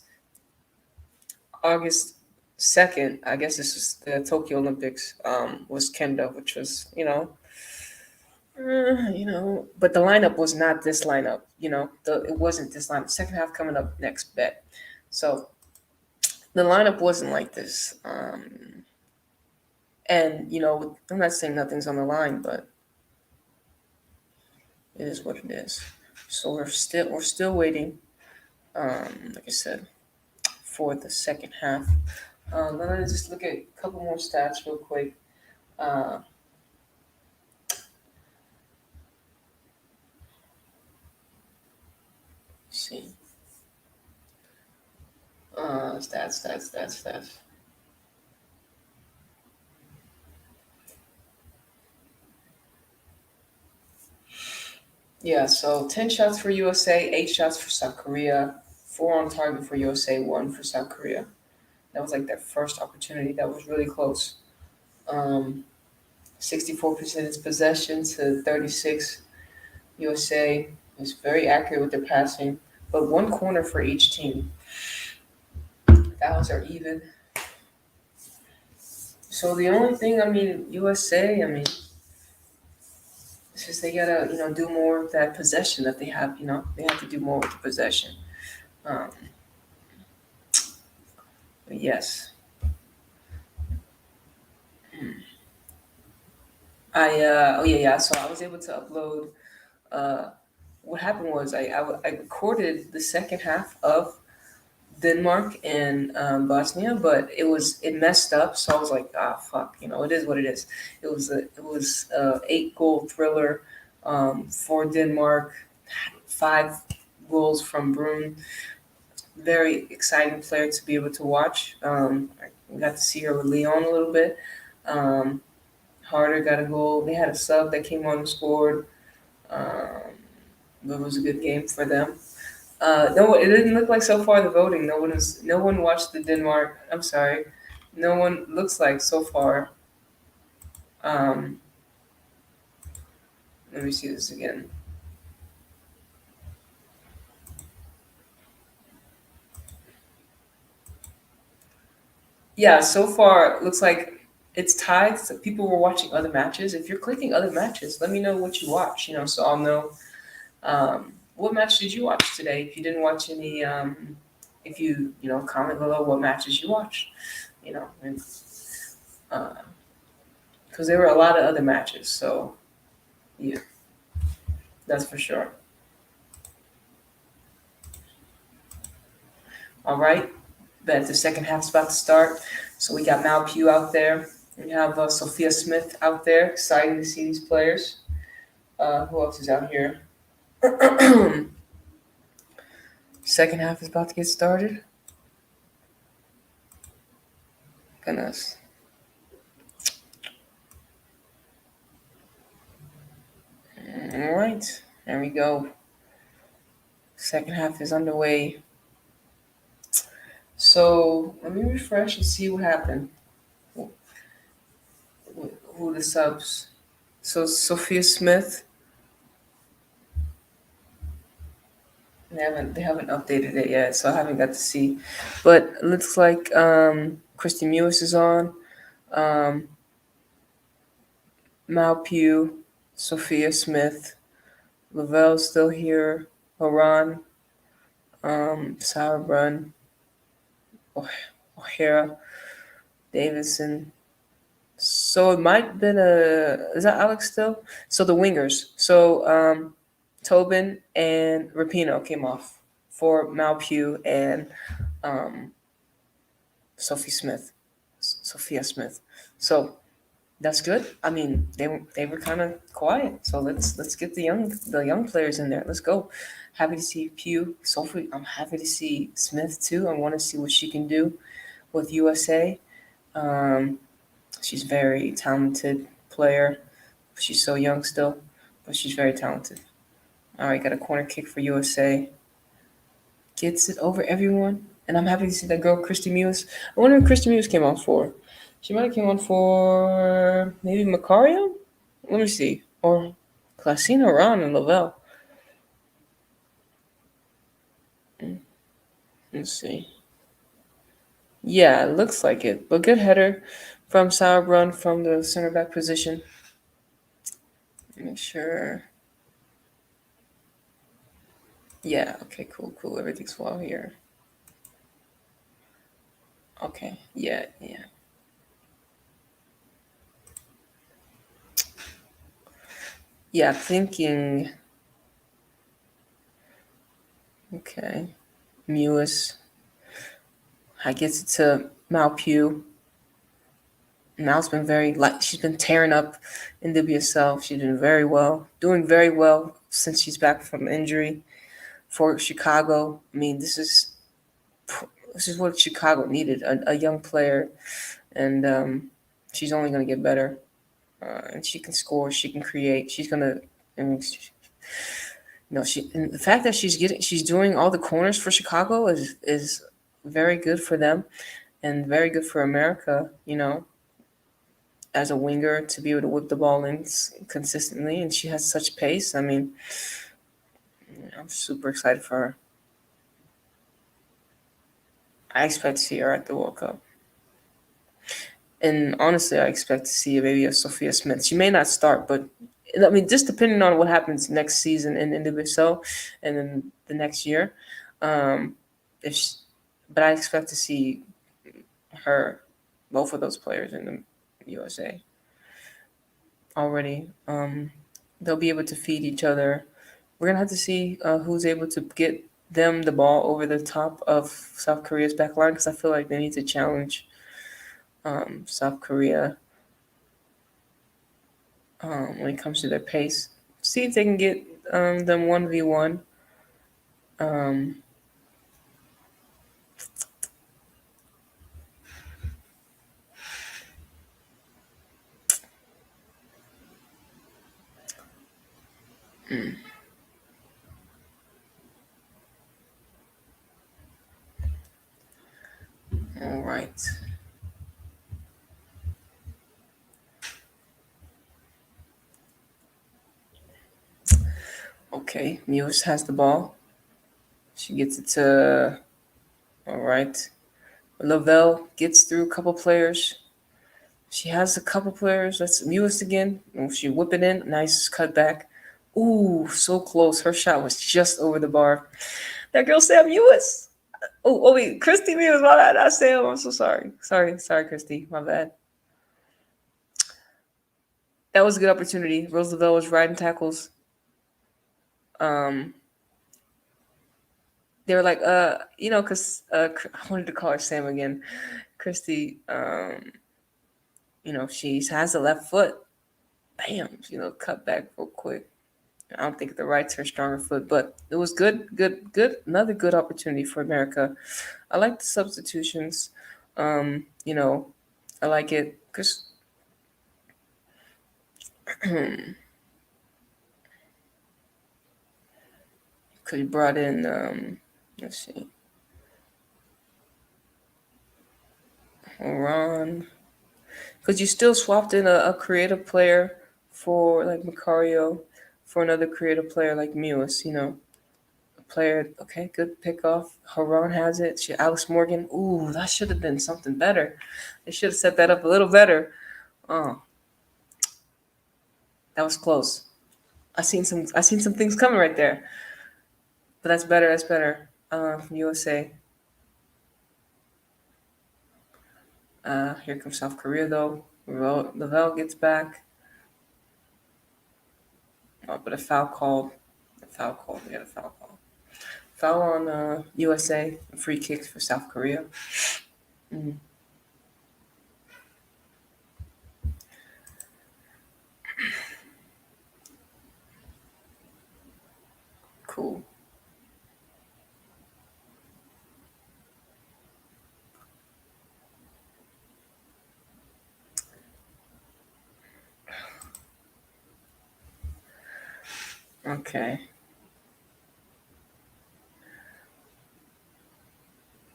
August 2nd. I guess this was the Tokyo Olympics. Was Kenda, which was but the lineup was not this lineup. It wasn't this lineup. Second half coming up next, bet. So the lineup wasn't like this. And I'm not saying nothing's on the line, but it is what it is. So we're still waiting. Like I said, for the second half. Let me just look at a couple more stats real quick. Uh, see. Stats. Yeah, so 10 shots for USA, 8 shots for South Korea, 4 on target for USA, 1 for South Korea. That was like their first opportunity. That was really close. 64% is possession to 36. USA is very accurate with their passing, but one corner for each team. Fouls are even. So the only thing, USA, it's just they gotta, do more with that possession that they have. They have to do more with the possession. Um, but yes, oh yeah. So I was able to upload. Uh, what happened was I recorded the second half of Denmark and Bosnia, but it messed up. So I was like, fuck, it is what it is. It was a 8 goal thriller for Denmark, 5 goals from Brun. Very exciting player to be able to watch. I got to see her with Leon a little bit. Um, Harder got a goal. They had a sub that came on and scored. Um, but it was a good game for them. No, it didn't look like so far the voting. No one watched the Denmark. I'm sorry, no one looks like so far. Um, Let me see this again. Yeah, so far it looks like it's tied. So people were watching other matches. If you're clicking other matches, let me know what you watch. So I'll know. What match did you watch today? If you didn't watch any, if comment below what matches you watched. And because there were a lot of other matches. So yeah, that's for sure. All right, bet the second half's about to start. So we got Mal Pugh out there. We have Sophia Smith out there. Exciting to see these players. Who else is out here? Second half is about to get started. Goodness. All right, there we go. Second half is underway. So let me refresh and see what happened. Who the subs? So Sophia Smith. They haven't updated it yet, so I haven't got to see. But it looks like Christy Mewis is on. Um, Mal Pugh, Sophia Smith, Lavelle's still here. Haran, Sauerbrunn, O'Hara, Davidson. So it might have been is that Alex still? So the wingers. So Tobin and Rapino came off for Malpew and um, Sophia Smith. So that's good. They were kind of quiet. So let's get the young players in there. Let's go. Happy to see Pugh. Sophie, I'm happy to see Smith too. I want to see what she can do with USA. Um, she's very talented player. She's so young still, but she's very talented. All right, got a corner kick for USA. Gets it over everyone, and I'm happy to see that girl Christy Mewis. I wonder who Christy Mewis came on for. She might have came on for maybe Macario. Let me see, or Classina, Ron, and Lavelle. Let's see. Yeah, it looks like it. But good header from Sauerbrunn from the center back position. Make sure. Yeah, okay, cool. Everything's well here. Okay, yeah. Yeah, thinking. Okay. Mewis. I gets it to Malpew. Mal's been very, like, she's been tearing up in WSL. She's been very well, doing very well since she's back from injury for Chicago. I mean, this is what Chicago needed, a young player, and she's only going to get better. And she can score, she can create. She's going to, I mean, she, and the fact that she's doing all the corners for Chicago is very good for them and very good for America. As a winger to be able to whip the ball in consistently, and she has such pace. I mean, I'm super excited for her. I expect to see her at the World Cup. And honestly, I expect to see maybe a Sophia Smith. She may not start, but I mean, just depending on what happens next season in the WSL and then the next year. Um, if she, but I expect to see her, both of those players in the USA already. They'll be able to feed each other. We're gonna have to see who's able to get them the ball over the top of South Korea's back line because I feel like they need to challenge South Korea when it comes to their pace. See if they can get them 1v1. Um, all right. Okay, Mewis has the ball. She gets it to. All right. Lavelle gets through a couple players. She has a couple players. That's Mewis again. She whip it in. Nice cut back. Ooh, so close. Her shot was just over the bar. That girl Sam Mewis. Oh wait, Christy Mewis. My bad. Not Sam. I'm so sorry. Sorry, Christy. My bad. That was a good opportunity. Rose Lavelle was riding tackles. Um, they were like, because I wanted to call her Sam again. Christy, she has a left foot. Bam, cut back real quick. I don't think the right's her stronger foot, but it was good. Another good opportunity for America. I like the substitutions. I like it because he brought in, let's see, Ron. Because you still swapped in a creative player for like Macario for another creative player like Mewis, a player, okay, good pick off. Haran has it. Alice Morgan. Ooh, that should have been something better. They should have set that up a little better. Oh, that was close. I seen some things coming right there. But that's better. That's better. From USA. Here comes South Korea though. Lavelle gets back. But a foul called. A foul called. We got a foul call. Foul on USA. Free kicks for South Korea. Mm, cool. Okay.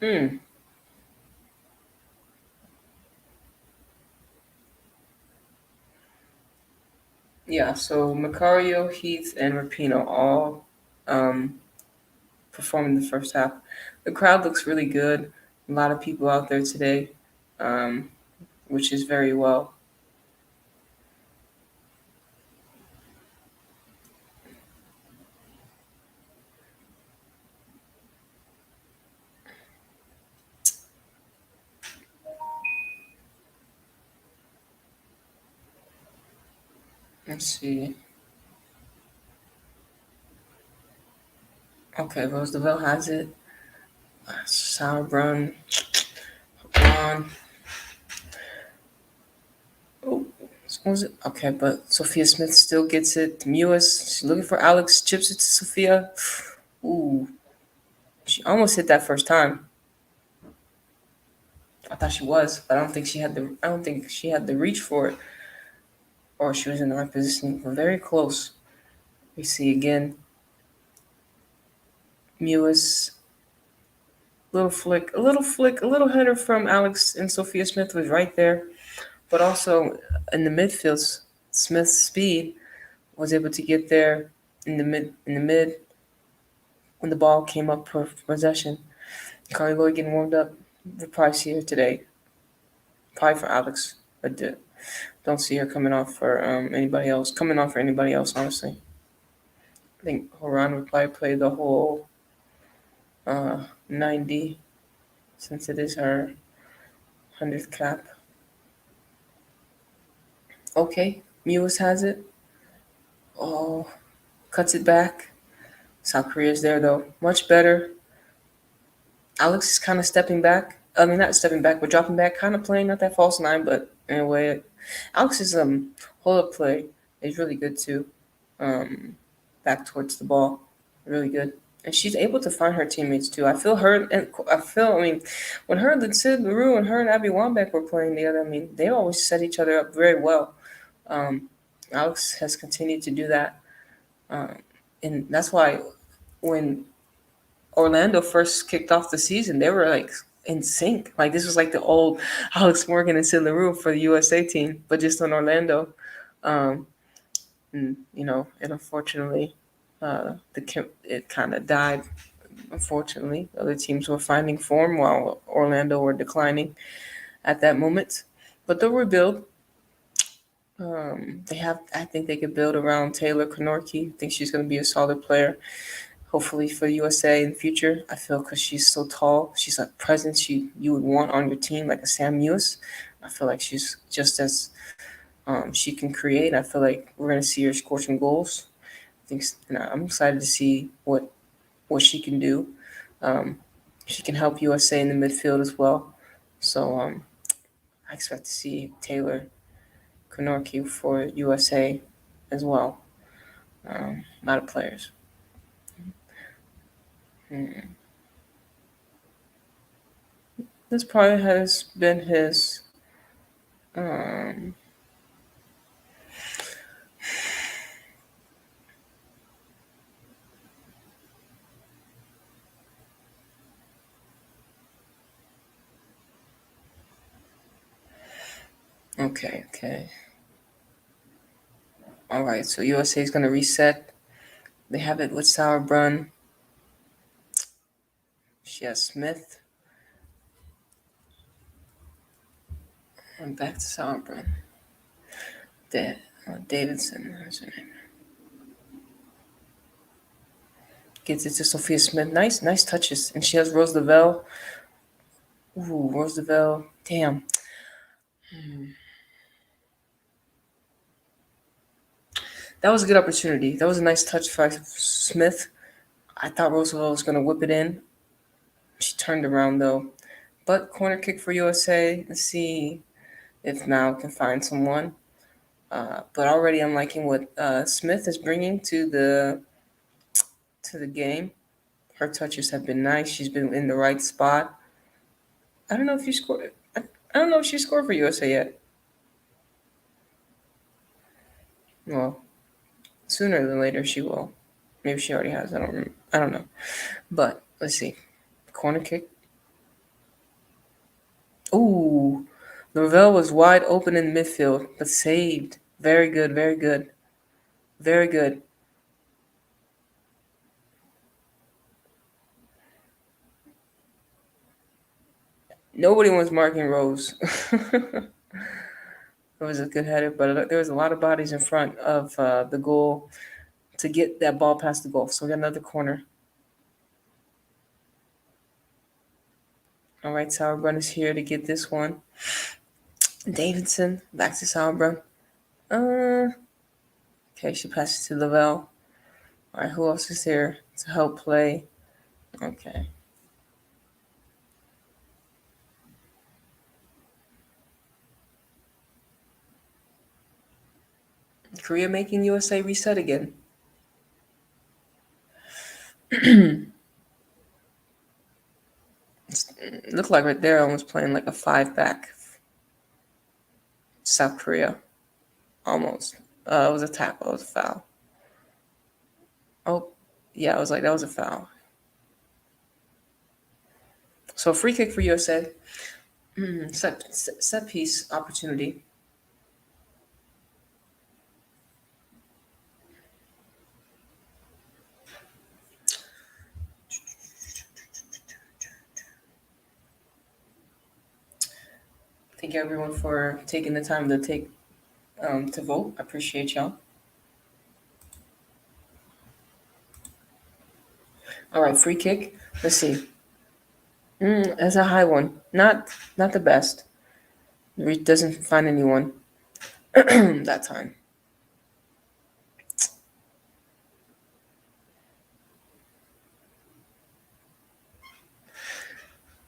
Hmm. Yeah. So Macario, Heath, and Rapino all um, performed in the first half. The crowd looks really good. A lot of people out there today, um, which is very well. Let's see. Okay, Roosevelt has it. Sauerbrunn on. Oh, was it? Okay, but Sophia Smith still gets it. Mewis, she's looking for Alex, chips it to Sophia. Ooh, she almost hit that first time. I thought she was, but I don't think she had the. I don't think she had the reach for it, or she was in the right position. But very close. We see again. Mewis, a little header from Alex and Sophia Smith was right there, but also in the midfield, Smith's speed was able to get there in the mid when the ball came up for possession. Carly Lloyd getting warmed up. We'll probably see her today. Probably for Alex. I don't see her coming off for anybody else. Coming off for anybody else, honestly. I think Horan would probably play the whole 90 since it is her 100th cap. Okay, Mewis has it. Oh, cuts it back. South Korea's there though. Much better. Alex is kind of stepping back. I mean, not stepping back, but dropping back, kind of playing not that false nine, but in a way, Alex's hold up play is really good too. Um, Back towards the ball, really good, and she's able to find her teammates too. I feel her, and I feel. I mean, when her and Sid LaRue and her and Abby Wambach were playing together, I mean, they always set each other up very well. Um, Alex has continued to do that, um, and that's why when Orlando first kicked off the season, they were like in sync. Like this was like the old Alex Morgan and Sid LaRue for the USA team, but just on Orlando. Um, and and unfortunately, it kind of died. Unfortunately, other teams were finding form while Orlando were declining at that moment. But they'll rebuild. I think they could build around Taylor Konorki. I think she's going to be a solid player hopefully for USA in the future. I feel because she's so tall, she's a presence you would want on your team, like a Sam Mewis. I feel like she's just as she can create. I feel like we're gonna see her score some goals. And I'm excited to see what she can do. Um, she can help USA in the midfield as well. So I expect to see Taylor Konorki for USA as well. A lot of players. Hmm. This probably has been his. Um, okay. All right, so USA is going to reset. They have it with Sauerbrunn. She has Smith. And back to Sauerbrunn. Davidson. That's her name. Gets it to Sophia Smith. Nice touches. And she has Rose Lavelle. Ooh, Rose Lavelle. Damn. That was a good opportunity. That was a nice touch by Smith. I thought Rose Lavelle was going to whip it in. She turned around though. But corner kick for USA. Let's see if Mal can find someone. But already I'm liking what Smith is bringing to the game. Her touches have been nice. She's been in the right spot. I don't know if you scored. I don't know if she scored for USA yet. Well, sooner than later she will. Maybe she already has. I don't know. But let's see. Corner kick. Ooh, Norvell was wide open in midfield, but saved. Very good. Very good. Very good. Nobody was marking Rose. It was a good header, but there was a lot of bodies in front of the goal to get that ball past the goal. So we got another corner. All right, Sauerbrunn is here to get this one. Davidson, back to Sauerbrunn. Okay, she passes to Lavelle. All right, who else is here to help play? Okay. Korea making USA reset again. It looked like right there I was playing like a 5-back. South Korea. Almost. It was a tackle. It was a foul. Oh, yeah, I was like, that was a foul. So free kick for USA. Set piece opportunity. Thank you everyone for taking the time to vote. I appreciate y'all. All right, free kick. Let's see. That's a high one. Not the best. Doesn't find anyone that time.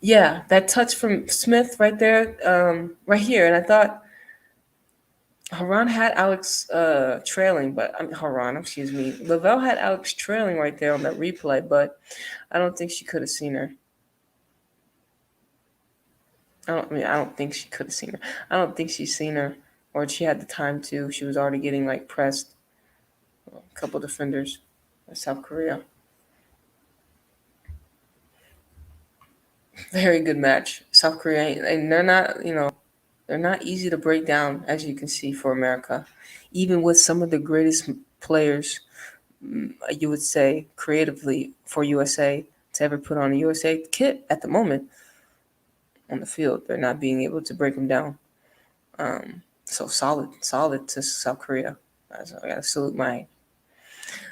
Yeah, that touch from Smith right there, right here, and I thought Haran had Alex trailing, but Haran, excuse me, Lavelle had Alex trailing right there on that replay, but I don't think she could have seen her. I don't think she could have seen her. I don't think she's seen her, or she had the time to. She was already getting like pressed. A couple defenders, South Korea. Very good match. South Korea, and they're not easy to break down, as you can see, for America. Even with some of the greatest players, you would say, creatively for USA to ever put on a USA kit at the moment on the field, they're not being able to break them down. So solid to South Korea. So I gotta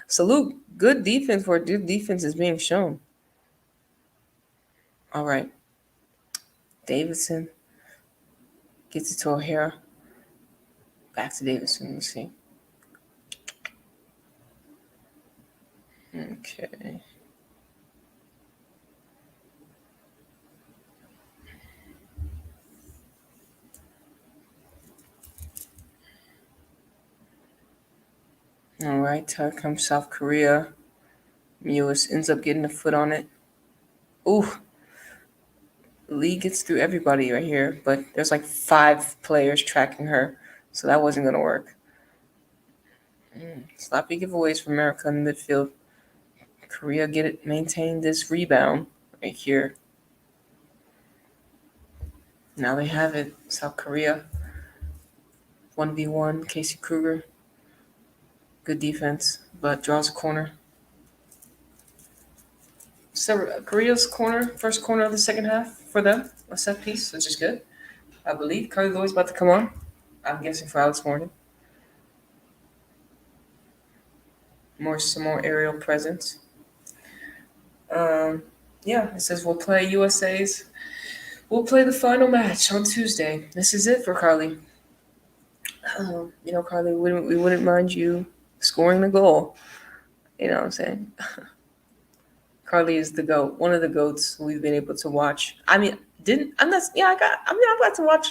salute. Good defense where good defense is being shown. All right, Davidson gets it to O'Hara. Back to Davidson. Let's see. Okay. All right. Here comes South Korea. U.S. ends up getting a foot on it. Ooh. Lee gets through everybody right here, but there's like 5 players tracking her, so that wasn't gonna work. Sloppy giveaways for America in midfield. Korea maintain this rebound right here. Now they have it. South Korea 1v1. Casey Kruger, good defense, but draws a corner. So Korea's corner, first corner of the second half for them, a set piece, which is good. I believe Carly Lloyd's about to come on. I'm guessing for Alex Morgan. Some more aerial presence. Yeah, it says we'll play USA's. We'll play the final match on Tuesday. This is it for Carly. Carly, we wouldn't mind you scoring the goal. You know what I'm saying? Carly is the goat, one of the goats we've been able to watch. I mean, didn't I'm not yeah, I got to watch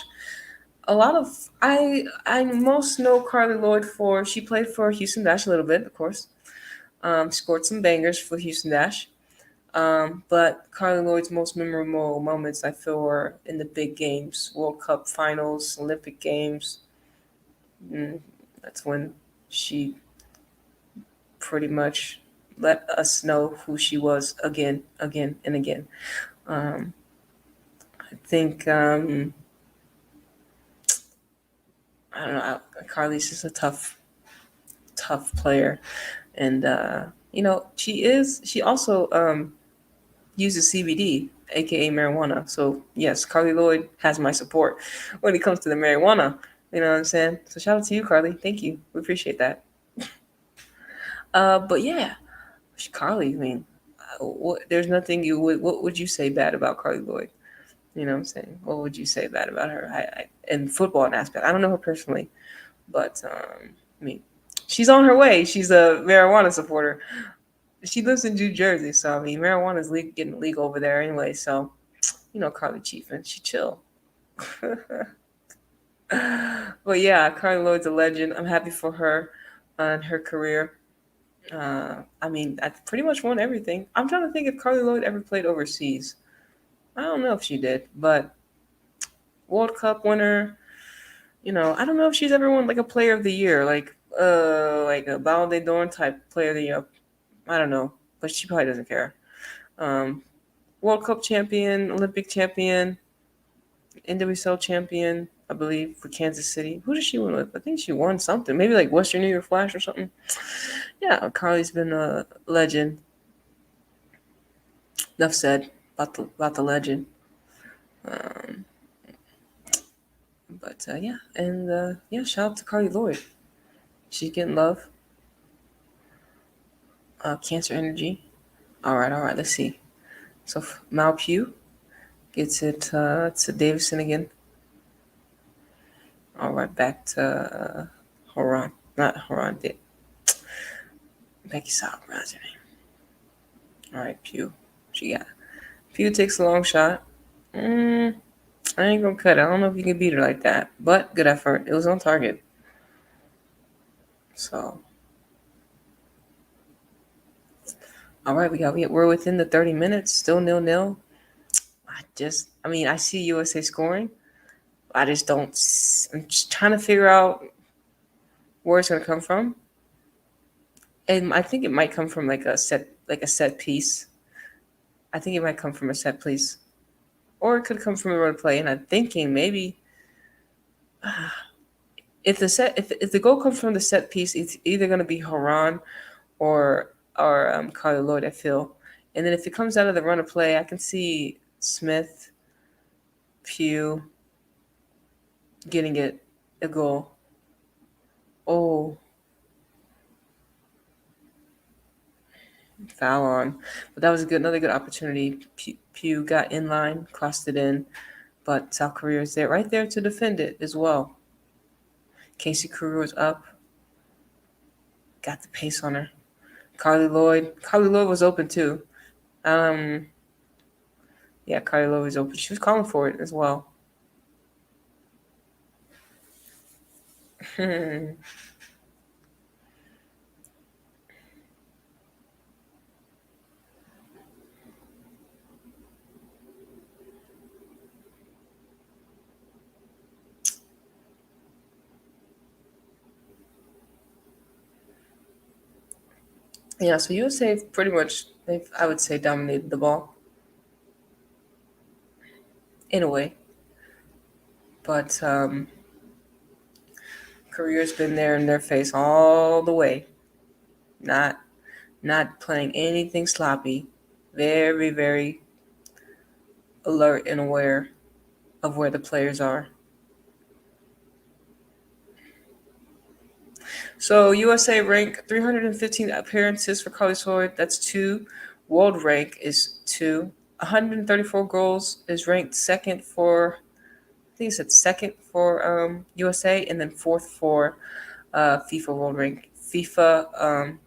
a lot of I most know Carly Lloyd for she played for Houston Dash a little bit, of course. Scored some bangers for Houston Dash. But Carly Lloyd's most memorable moments, I feel, were in the big games, World Cup finals, Olympic games. That's when she pretty much let us know who she was again, and again. Um, I think I don't know. Carly's just a tough player, and she also uses CBD, aka marijuana. So yes, Carly Lloyd has my support when it comes to the marijuana. You know what I'm saying? So shout out to you, Carly. Thank you. We appreciate that. But yeah, Carly. I mean, there's nothing you would. What would you say bad about Carly Lloyd? You know what I'm saying? What would you say bad about her? In football and aspect, I don't know her personally, but I mean, she's on her way. She's a marijuana supporter. She lives in New Jersey, so I mean, marijuana is getting legal over there anyway. So Carly Chiefin, she chill. But yeah, Carly Lloyd's a legend. I'm happy for her and her career. I mean, I pretty much won everything. I'm trying to think if Carly Lloyd ever played overseas. I don't know if she did, but World Cup winner. I don't know if she's ever won like a Player of the Year, like a Ballon d'Or type Player of the Year. I don't know, but she probably doesn't care. Um, World Cup champion, Olympic champion, NWSL champion, I believe, for Kansas City. Who did she win with? I think she won something. Maybe like Western New York Flash or something. Yeah, Carly's been a legend. Enough said about the legend. Um, but yeah, and yeah, shout out to Carly Lloyd. She's getting love. Cancer energy. All right. Let's see. So Mal Pugh gets it to Davison again. All right, back to Horan. Not Horan. Becky Saab. That's her name. All right, Pugh. She got Pugh takes a long shot. I ain't gonna cut it. I don't know if you can beat her like that, but good effort. It was on target. So, all right, we're within the 30 minutes. Still 0-0. I see USA scoring. I just don't. I'm just trying to figure out where it's gonna come from, and I think it might come from like a set piece. I think it might come from a set piece, or it could come from a road play. And I'm thinking maybe if the goal comes from the set piece, it's either gonna be Haran or Carly Lloyd, I feel. And then if it comes out of the run of play, I can see Smith, Pugh getting it a goal. Oh, foul on. But that was another good opportunity. Pugh got in line, crossed it in, but South Korea is there right there to defend it as well. Casey Kruger was up, got the pace on her. Carly Lloyd. Carly Lloyd was open too. Um, yeah, Carly Lloyd was open. She was calling for it as well. Yeah, so USA pretty much, I would say, dominated the ball in a way. But Korea's been there in their face all the way. Not not playing anything sloppy. Very, very alert and aware of where the players are. So USA rank 315 appearances for Carly Lloyd. That's 2. World rank is 2. 134 goals is ranked second for, I think it's second for USA, and then fourth for FIFA World Rank. FIFA,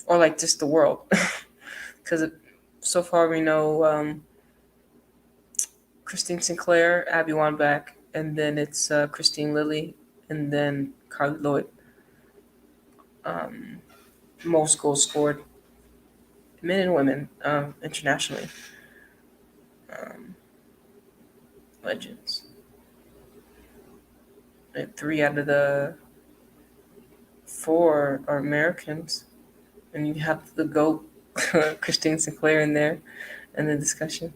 or like just the world. Because so far we know Christine Sinclair, Abby Wambach, and then it's Christine Lilly, and then Carly Lloyd. Um, Most goals scored, men and women, internationally. Um, Legends. And 3 out of the 4 are Americans. and you have the GOAT, Christine Sinclair, in there in the discussion.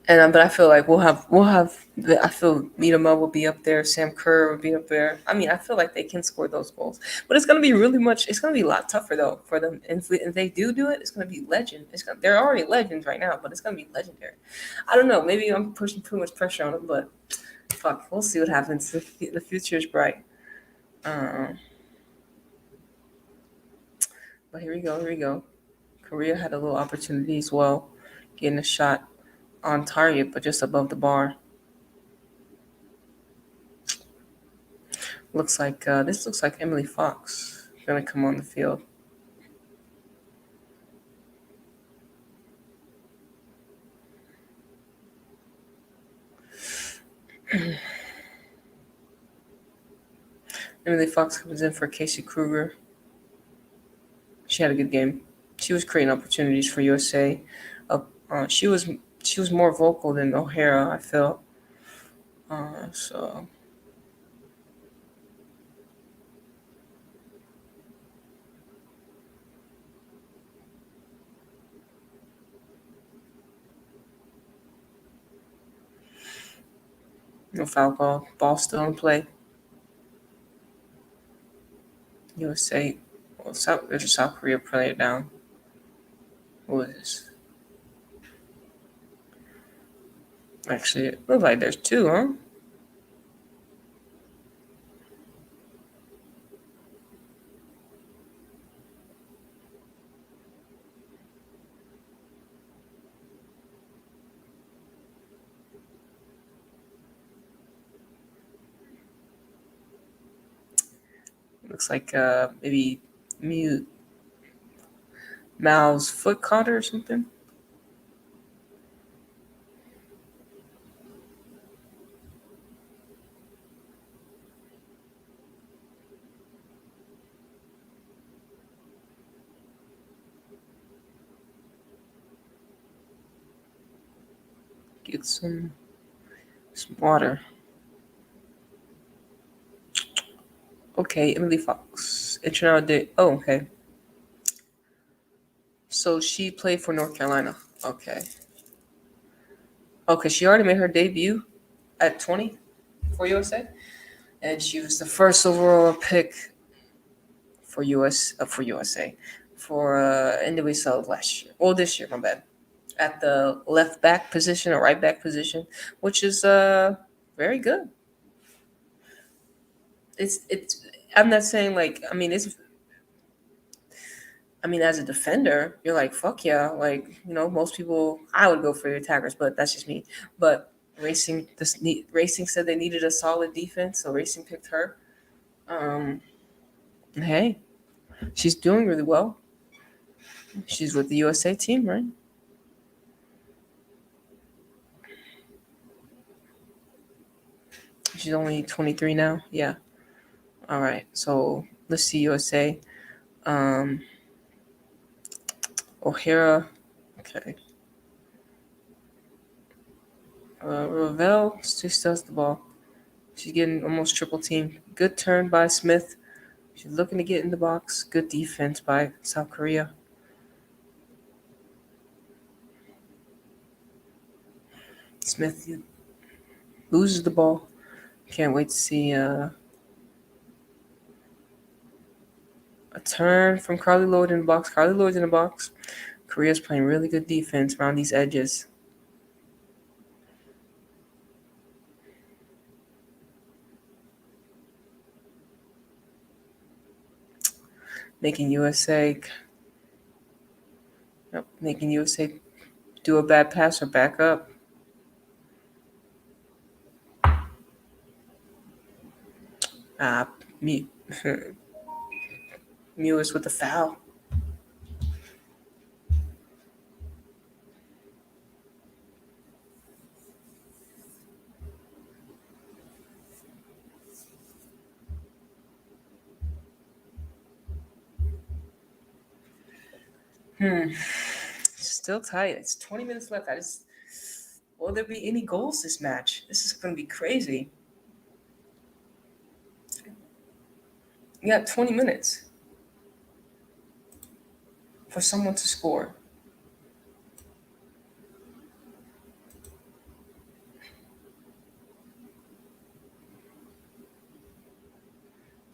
And but I feel like I feel Mita Mo will be up there, Sam Kerr will be up there. I mean, I feel like they can score those goals, but it's gonna be it's gonna be a lot tougher though for them. And if they do it, it's gonna be legend. They're already legends right now, but it's gonna be legendary. I don't know. Maybe I'm pushing too much pressure on them, but fuck, we'll see what happens. The future is bright. Um, but here we go. Here we go. Korea had a little opportunity as well, getting a shot on target, but just above the bar. Looks like this looks like Emily Fox gonna come on the field. Emily Fox comes in for Casey Kruger. She had a good game. She was creating opportunities for USA. She was more vocal than O'Hara, I felt. So no foul call. Ball still in play. USA. Well, there's a South Korea player down. Who is this? Actually, it looks like there's two, huh? Looks like maybe Mew Mao's foot caught her or something. Get some water. Okay, Emily Fox. International Day. Oh, okay. So she played for North Carolina. Okay. Okay, she already made her debut at 20 for USA, and she was the first overall pick for USA for NWSL last year. Well, this year, my bad. At the left back position or right back position, which is very good. It's. I'm not saying like I mean, as a defender, you're like, fuck yeah. Like, most people, I would go for the attackers, but that's just me. But Racing said they needed a solid defense, so Racing picked her. Um, hey, she's doing really well. She's with the USA team, right? She's only 23 now. Yeah. All right. So let's see USA. Um, O'Hara. Okay. Ravel still has the ball. She's getting almost triple team. Good turn by Smith. She's looking to get in the box. Good defense by South Korea. Smith loses the ball. Can't wait to see a turn from Carly Lloyd in the box. Carly Lloyd's in the box. Korea's playing really good defense around these edges. Making USA do a bad pass or back up. Ah, me. Mewis with the foul. Still tight. It's 20 minutes left. Will there be any goals this match? This is going to be crazy. You got 20 minutes. for someone to score.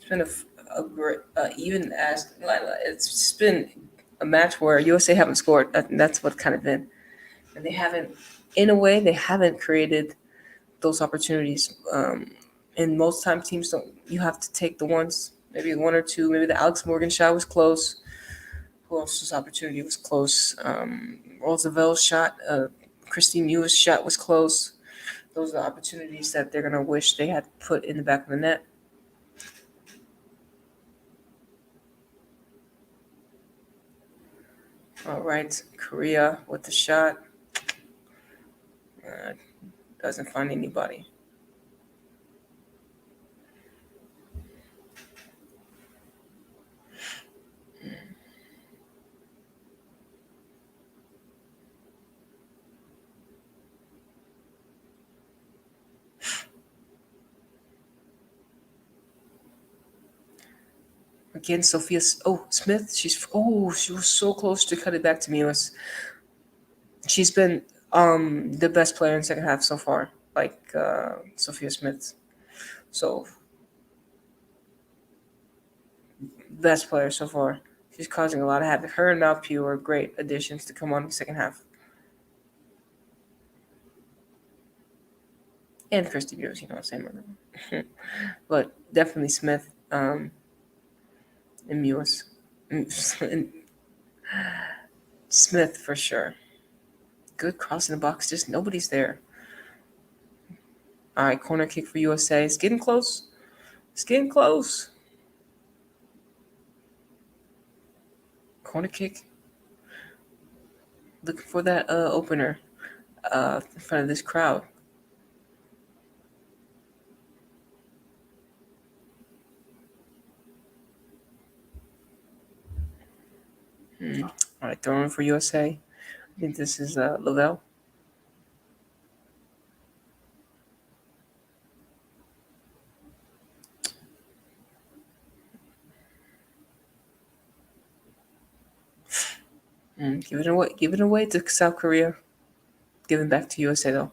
It's been a great, even as it's been a match where USA haven't scored. That's what kind of been, and they haven't, in a way, they haven't created those opportunities. And most time teams don't. You have to take the ones, maybe one or two. Maybe the Alex Morgan shot was close. Who else's opportunity was close? Roosevelt's shot, Christine Ew's shot was close. Those are the opportunities that they're gonna wish they had put in the back of the net. All right, Korea with the shot. Uh, doesn't find anybody. Again, Sophia. Oh, Smith. She was so close to cut it back to Mewis. She's been the best player in second half so far. Like Sophia Smith. So best player so far. She's causing a lot of havoc. Her and now Pugh are great additions to come on in the second half. And Christy Beers, same. But definitely Smith and Mewis. And Smith for sure. Good cross in the box, just nobody's there. All right, corner kick for USA. It's getting close. It's getting close. Corner kick. Looking for that opener in front of this crowd. All right, throwing for USA. I think this is Lavelle. Give it away. Give it away to South Korea. Give it back to USA though.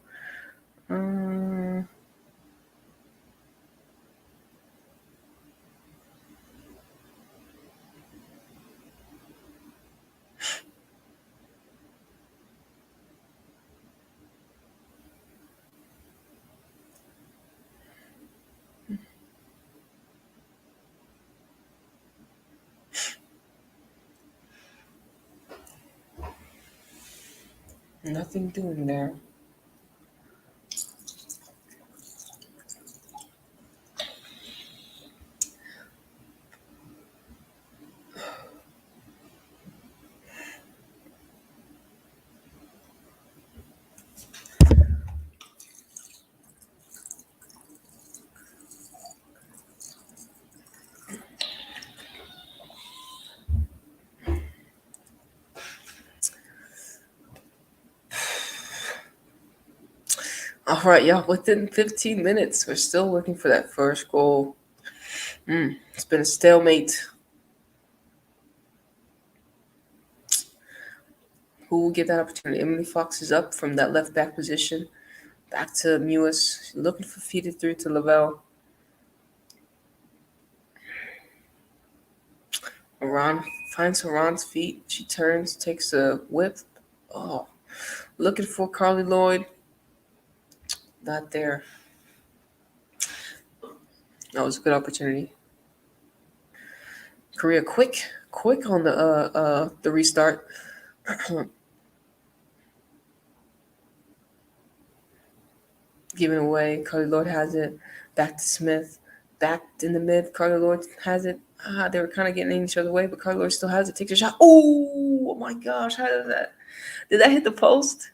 Nothing doing there. All right, y'all. Within 15 minutes, we're still looking for that first goal. It's been a stalemate. Who will get that opportunity? Emily Fox is up from that left back position. Back to Mewis. Looking for feed it through to Lavelle. Iran finds Iran's feet. She turns, takes a whip. Oh, looking for Carly Lloyd. Not there. That was a good opportunity. Korea quick on the restart. Giving away. Carly Lloyd has it. Back to Smith. Back in the mid. Carly Lloyd has it. They were kind of getting in each other way, but Carly Lloyd still has it. Takes a shot. Oh my gosh! How did that? Did that hit the post?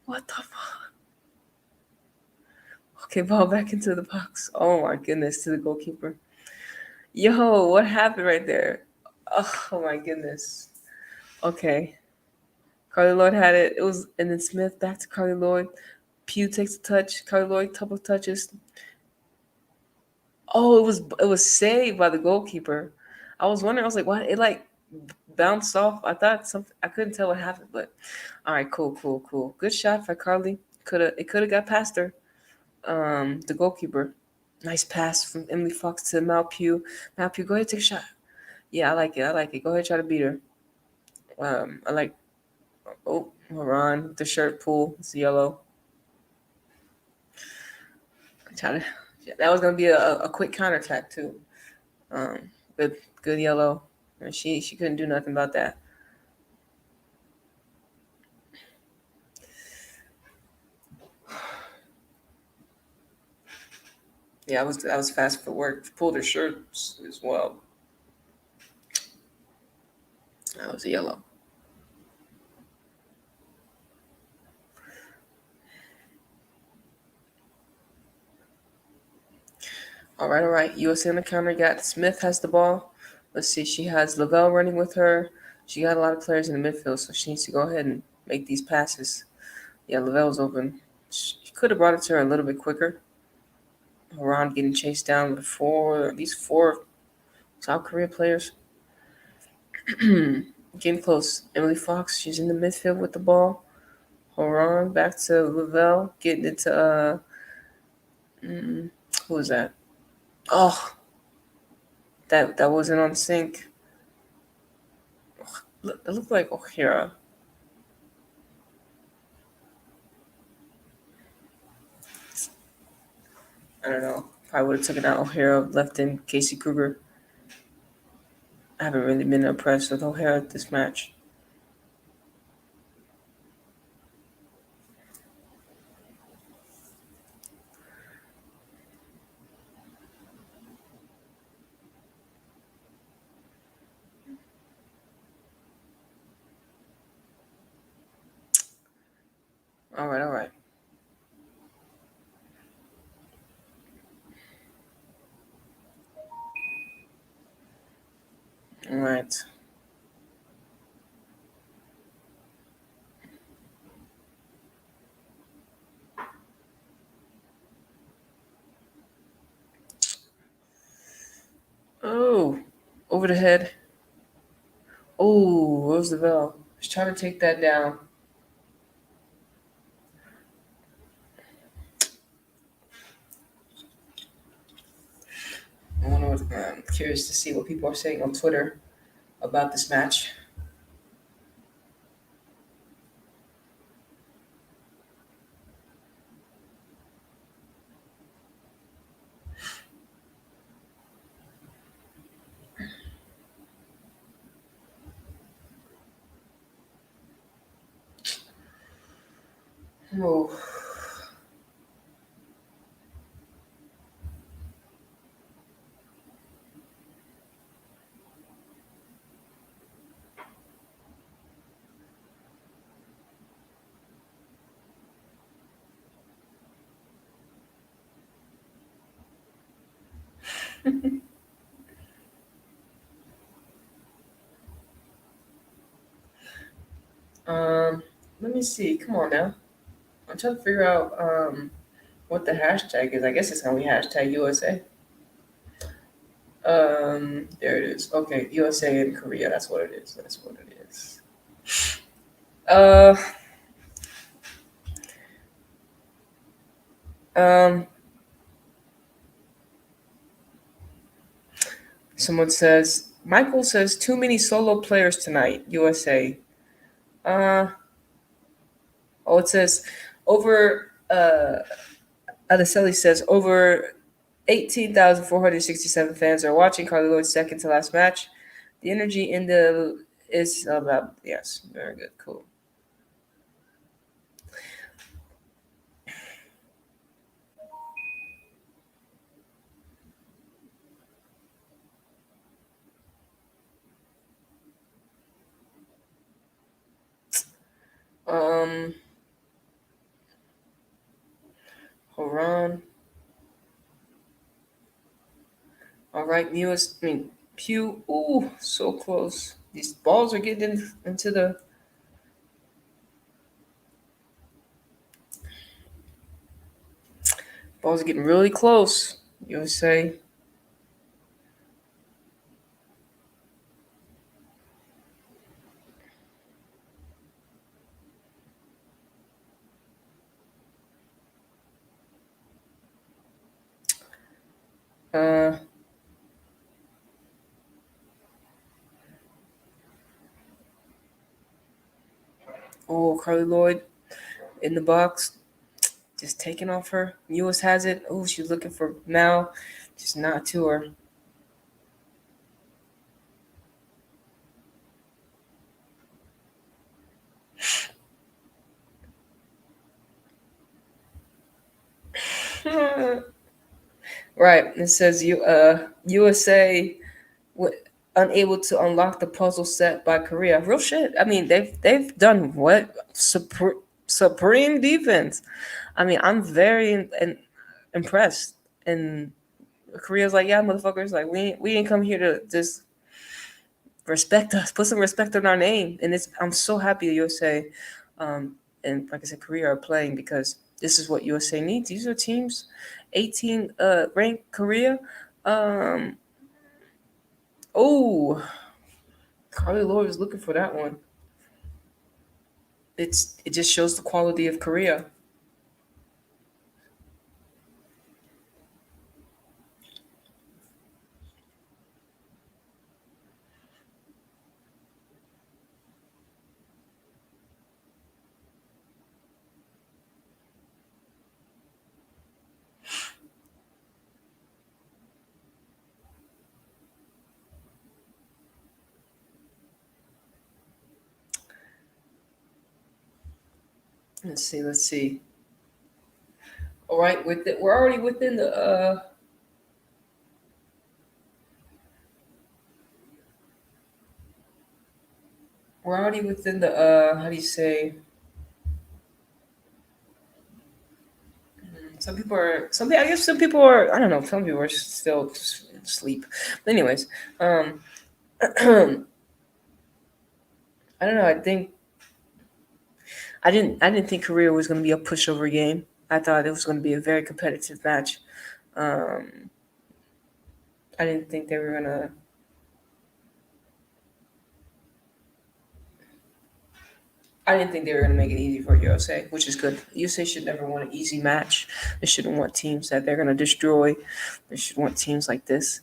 What the fuck? Okay, ball back into the box. Oh my goodness, to the goalkeeper. Yo, what happened right there? Oh my goodness. Okay. Carly Lloyd had it. It was, and then Smith back to Carly Lloyd. Pugh takes a touch. Carly Lloyd, couple of touches. Oh, it was saved by the goalkeeper. I was wondering. I was like, what? It like bounced off. I thought something. I couldn't tell what happened, but all right, cool. Good shot for Carly. Could have got past her. The goalkeeper. Nice pass from Emily Fox to Malpew. Malpew, go ahead, take a shot. Yeah, I like it. Go ahead, try to beat her. I like. Oh, Moran, the shirt pull. It's yellow. Try to. Yeah, that was gonna be a quick counterattack too. Um, good yellow. And she couldn't do nothing about that. Yeah, I was fast for work. Pulled her shirt as well. That was a yellow. All right. USA on the counter got Smith has the ball. Let's see. She has Lavelle running with her. She got a lot of players in the midfield, so she needs to go ahead and make these passes. Yeah, Lavelle's open. She could have brought it to her a little bit quicker. Haran getting chased down with at least four South Korea players. Getting close. Emily Fox, she's in the midfield with the ball. Haran back to Lavelle, getting it to mm, who was that? Oh, that wasn't on sync. It looked like O'Hara. I don't know. Probably would have taken out O'Hara, left in Casey Kruger. I haven't really been impressed with O'Hara this match. All right. All right. Oh, over the head. Oh, Roosevelt. Was trying to take that down. I don't know. I'm curious to see what people are saying on Twitter about this match. Oh, um, let me see. Come on now. I'm trying to figure out what the hashtag is. I guess it's gonna be hashtag USA. There it is. Okay, USA and Korea. That's what it is. That's what it is. Uh, um, Someone says Michael says too many solo players tonight. USA. Uh, it says over. Adaselli says over 18,467 fans are watching Carly Lloyd's second to last match. The energy in the is about yes, very good, cool. Um, Horan. All right, Mewis. I mean Pew. Ooh, so close. These balls are getting into the balls are getting really close. USA. Oh, Carly Lloyd in the box, just taking off her. U.S. has it. Oh, she's looking for Mal, just not to her. Right. It says USA w- unable to unlock the puzzle set by Korea. Real shit. I mean, they've done what supreme defense. I mean, I'm very impressed. And Korea's like, yeah, motherfuckers, like we ain't come here to just respect us, put some respect on our name. And it's I'm so happy the USA, and like I said, Korea are playing because this is what USA needs. These are teams, 18 ranked Korea. Um, oh, Carly Lloyd is looking for that one. It just shows the quality of Korea. Let's see. Let's see. All right, we're already within the how do you say, I guess some people are, I don't know, some people are still asleep. But anyways, I don't know. I didn't think Korea was going to be a pushover game. I thought it was going to be a very competitive match. Um, I didn't think they were gonna. I didn't think they were going to make it easy for USA, which is good. USA should never want an easy match. They shouldn't want teams that they're going to destroy. They should want teams like this.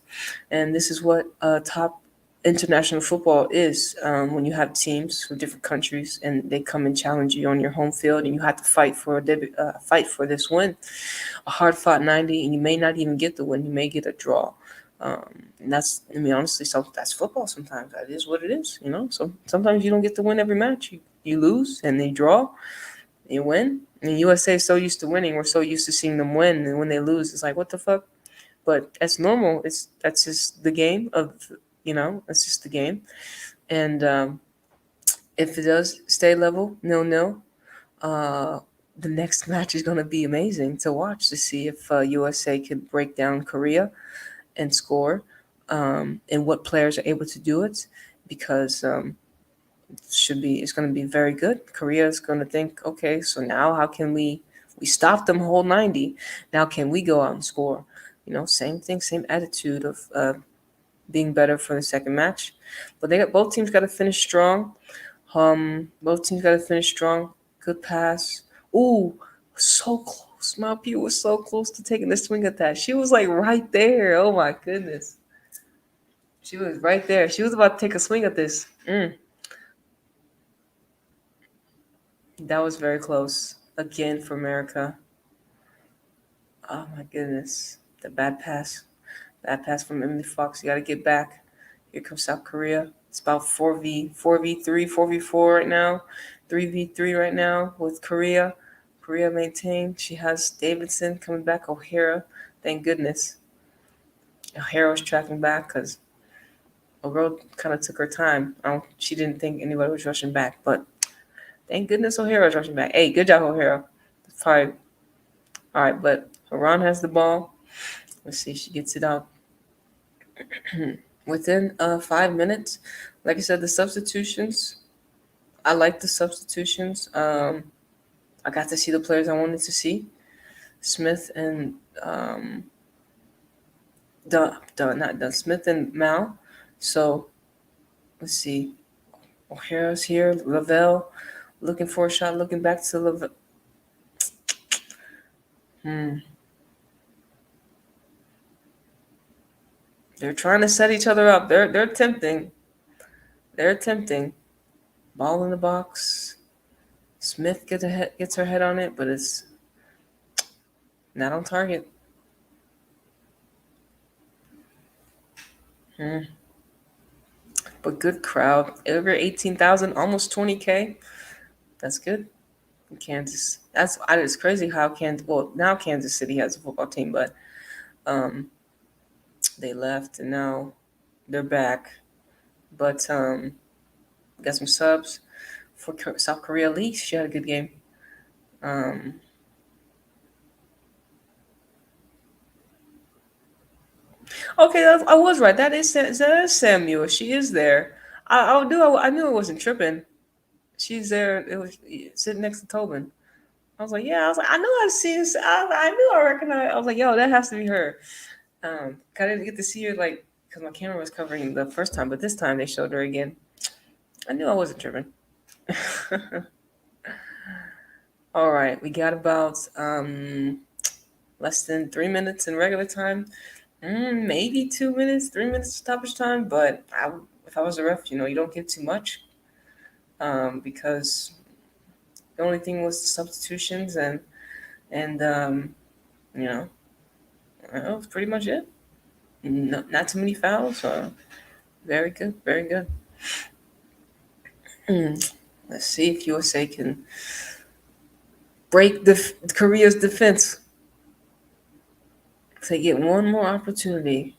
And this is what top international football is, when you have teams from different countries and they come and challenge you on your home field and you have to fight for this win. A hard fought 90, and you may not even get the win. You may get a draw. And that's, I mean, honestly, that's football sometimes. That is what it is, you know? So sometimes you don't get to win every match. You lose and they draw, you win. I mean, USA is so used to winning. We're so used to seeing them win. And when they lose, it's like, what the fuck? But that's normal. That's just the game of, that's just the game. And if it does stay level, 0-0, uh, the next match is going to be amazing to watch to see if USA can break down Korea and score, and what players are able to do it, because it's going to be very good. Korea is going to think, okay, so now how can we stop them whole 90? Now can we go out and score? Same thing, same attitude of being better for the second match. But they got both teams got to finish strong. Both teams got to finish strong. Good pass. Ooh, so close. Malpia was so close to taking the swing at that. She was like right there. Oh my goodness. She was right there. She was about to take a swing at this. That was very close. Again for America. Oh my goodness. The bad pass. Bad pass from Emily Fox. You got to get back. Here comes South Korea. It's about 4v3, 4v4 right now. 3v3 right now with Korea. Korea maintained. She has Davidson coming back. O'Hara. Thank goodness. O'Hara was tracking back because O'Hara kind of took her time. She didn't think anybody was rushing back, but thank goodness O'Hara was rushing back. Hey, good job, O'Hara. Fine. All right, but Iran has the ball. Let's see, she gets it out within 5 minutes. Like I said, the substitutions. I like the substitutions. I got to see the players I wanted to see. Smith and not Dunn, Smith and Mal. So let's see. O'Hara's here. Lavelle looking for a shot. Looking back to Lavelle. They're trying to set each other up. They're attempting. They're attempting. Ball in the box. Smith gets her head on it, but it's not on target. But good crowd. Over 18,000, almost 20K. That's good. In Kansas. It's crazy how now Kansas City has a football team, but they left and now they're back. But got some subs for South Korea. Lee, she had a good game. Okay, I was right. That is Samuel. She is there. I knew I wasn't tripping. She's there. It was sitting next to Tobin. I was like, yeah. I was like, I knew I've seen. I knew I recognized. I was like, yo, that has to be her. I didn't get to see her like because my camera was covering the first time, but this time they showed her again. I knew I wasn't tripping. All right, we got about less than 3 minutes in regular time. Maybe 2 minutes, 3 minutes stoppage time. But if I was a ref, you don't give too much because the only thing was the substitutions and you know that was pretty much it. Not too many fouls. So very good, very good. Let's see if USA can break Korea's defense. To get one more opportunity.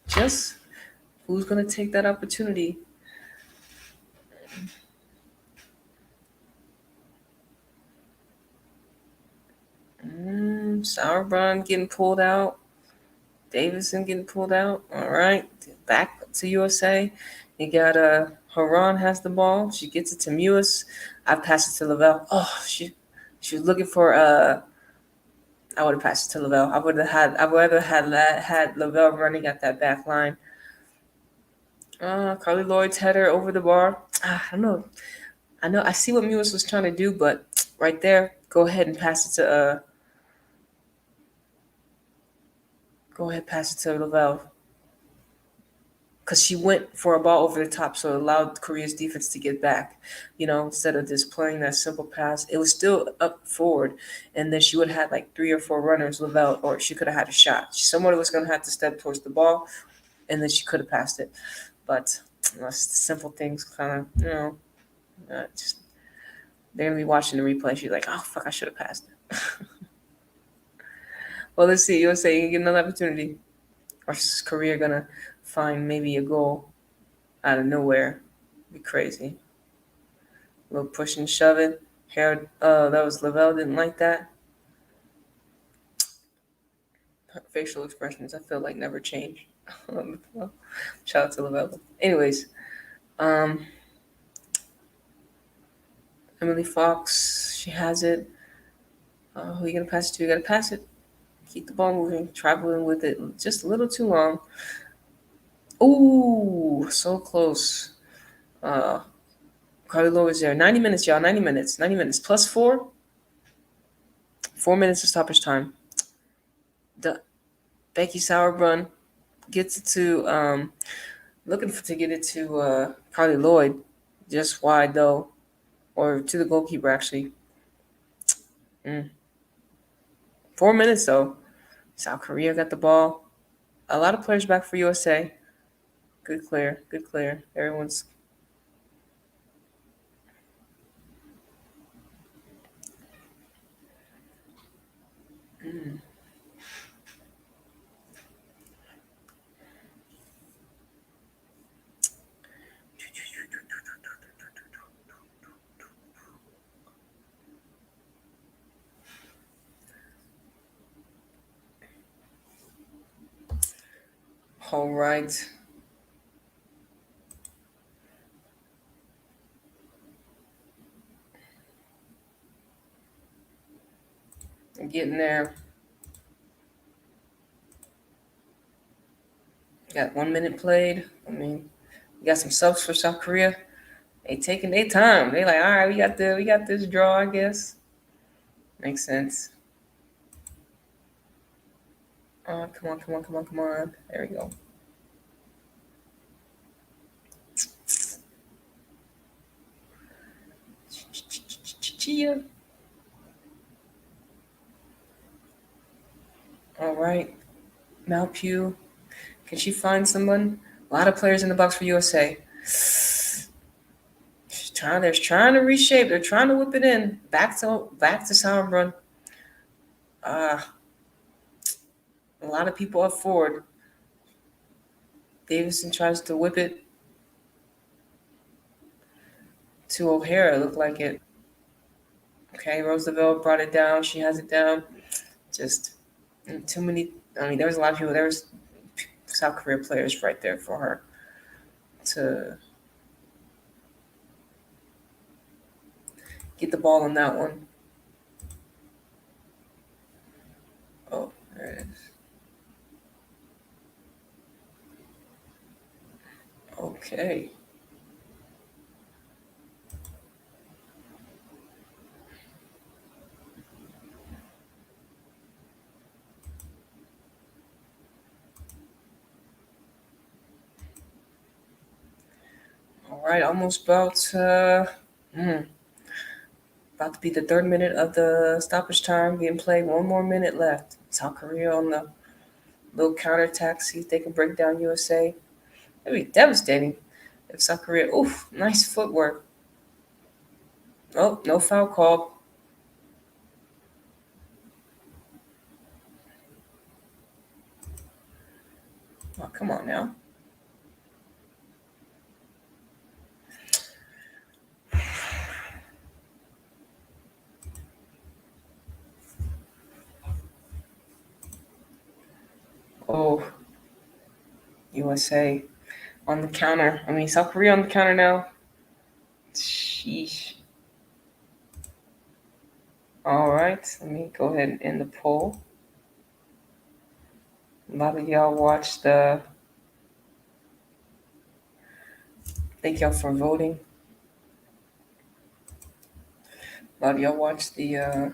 Just who's going to take that opportunity? Sauerbrunn getting pulled out. Davison getting pulled out. All right. Back to USA. You got Haran has the ball. She gets it to Mewis. I pass it to Lavelle. Oh, she was looking for I would have passed it to Lavelle. I would rather had Lavelle running at that back line. Carly Lloyd's header over the bar. I don't know. I see what Mewis was trying to do, but right there, go ahead and pass it to Lavelle. Because she went for a ball over the top, so it allowed Korea's defense to get back. Instead of just playing that simple pass, it was still up forward, and then she would have had like 3 or 4 runners, Lavelle, or she could have had a shot. Somebody was going to have to step towards the ball, and then she could have passed it. But simple things, kind of, just they're gonna be watching the replay. She's like, "Oh fuck, I should have passed it." Well, let's see. USA you can get another opportunity, or is Korea gonna find maybe a goal out of nowhere? Be crazy. A little push and shove it. Hair. That was Lavelle. Didn't like that. Her facial expressions, I feel like never change. Shout out to Lavelle. Anyways, Emily Fox. She has it. Who are you gonna pass it to? You gotta pass it. Keep the ball moving. Traveling with it just a little too long. Ooh, so close. Carly Lowe is there. 90 minutes, y'all. 90 minutes. 90 minutes. Plus 4. 4 minutes of stoppage time. Becky Sauerbrunn gets it to to get it to Carly Lloyd. Just wide though. Or to the goalkeeper actually. 4 minutes though. South Korea got the ball. A lot of players back for USA. Good clear. Good clear. Everyone's all right. I'm getting there. Got 1 minute played. I mean, we got some subs for South Korea. They taking their time. They like, all right, we got this draw, I guess. Makes sense. Come on, come on, come on, come on. There we go. Chia. All right. Malpew. Can she find someone? A lot of players in the box for USA. They're trying to reshape. They're trying to whip it in. Back to sound run. Uh, a lot of people up forward. Davison tries to whip it to O'Hara. Looked like it. Okay, Roosevelt brought it down. She has it down. Just too many. I mean, there was a lot of people. There was South Korea players right there for her to get the ball on that one. Oh, there it is. Okay. All right, almost about to be the third minute of the stoppage time being played. One more minute left. South Korea on the little counterattack. See if they can break down USA. That'd be devastating if South Korea. Oof, nice footwork. Oh, no foul called. Oh, come on now. Oh, USA on the counter. I mean, South Korea on the counter now. Sheesh. All right, let me go ahead and end the poll. A lot of y'all watched the. Thank y'all for voting. A lot of y'all watched the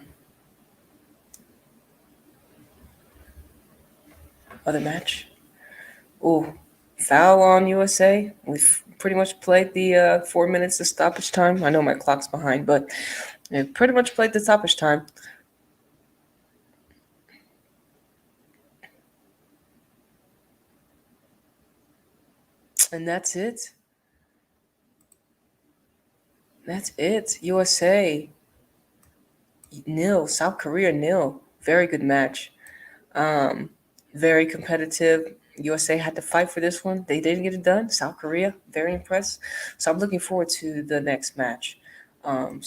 other match. Oh, foul on USA. We've pretty much played the 4 minutes of stoppage time. I know my clock's behind, but we pretty much played the stoppage time. And that's it. That's it. USA nil. South Korea nil. Very good match. Very competitive. USA had to fight for this one. They didn't get it done. South Korea, very impressed. So I'm looking forward to the next match. Looking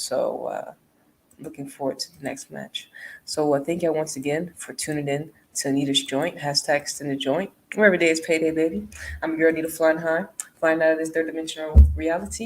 forward to the next match. So thank you once again for tuning in to Anita's Joint, hashtag Exendajoint, where every day is payday, baby. I'm your Anita flying high, flying out of this third dimensional reality.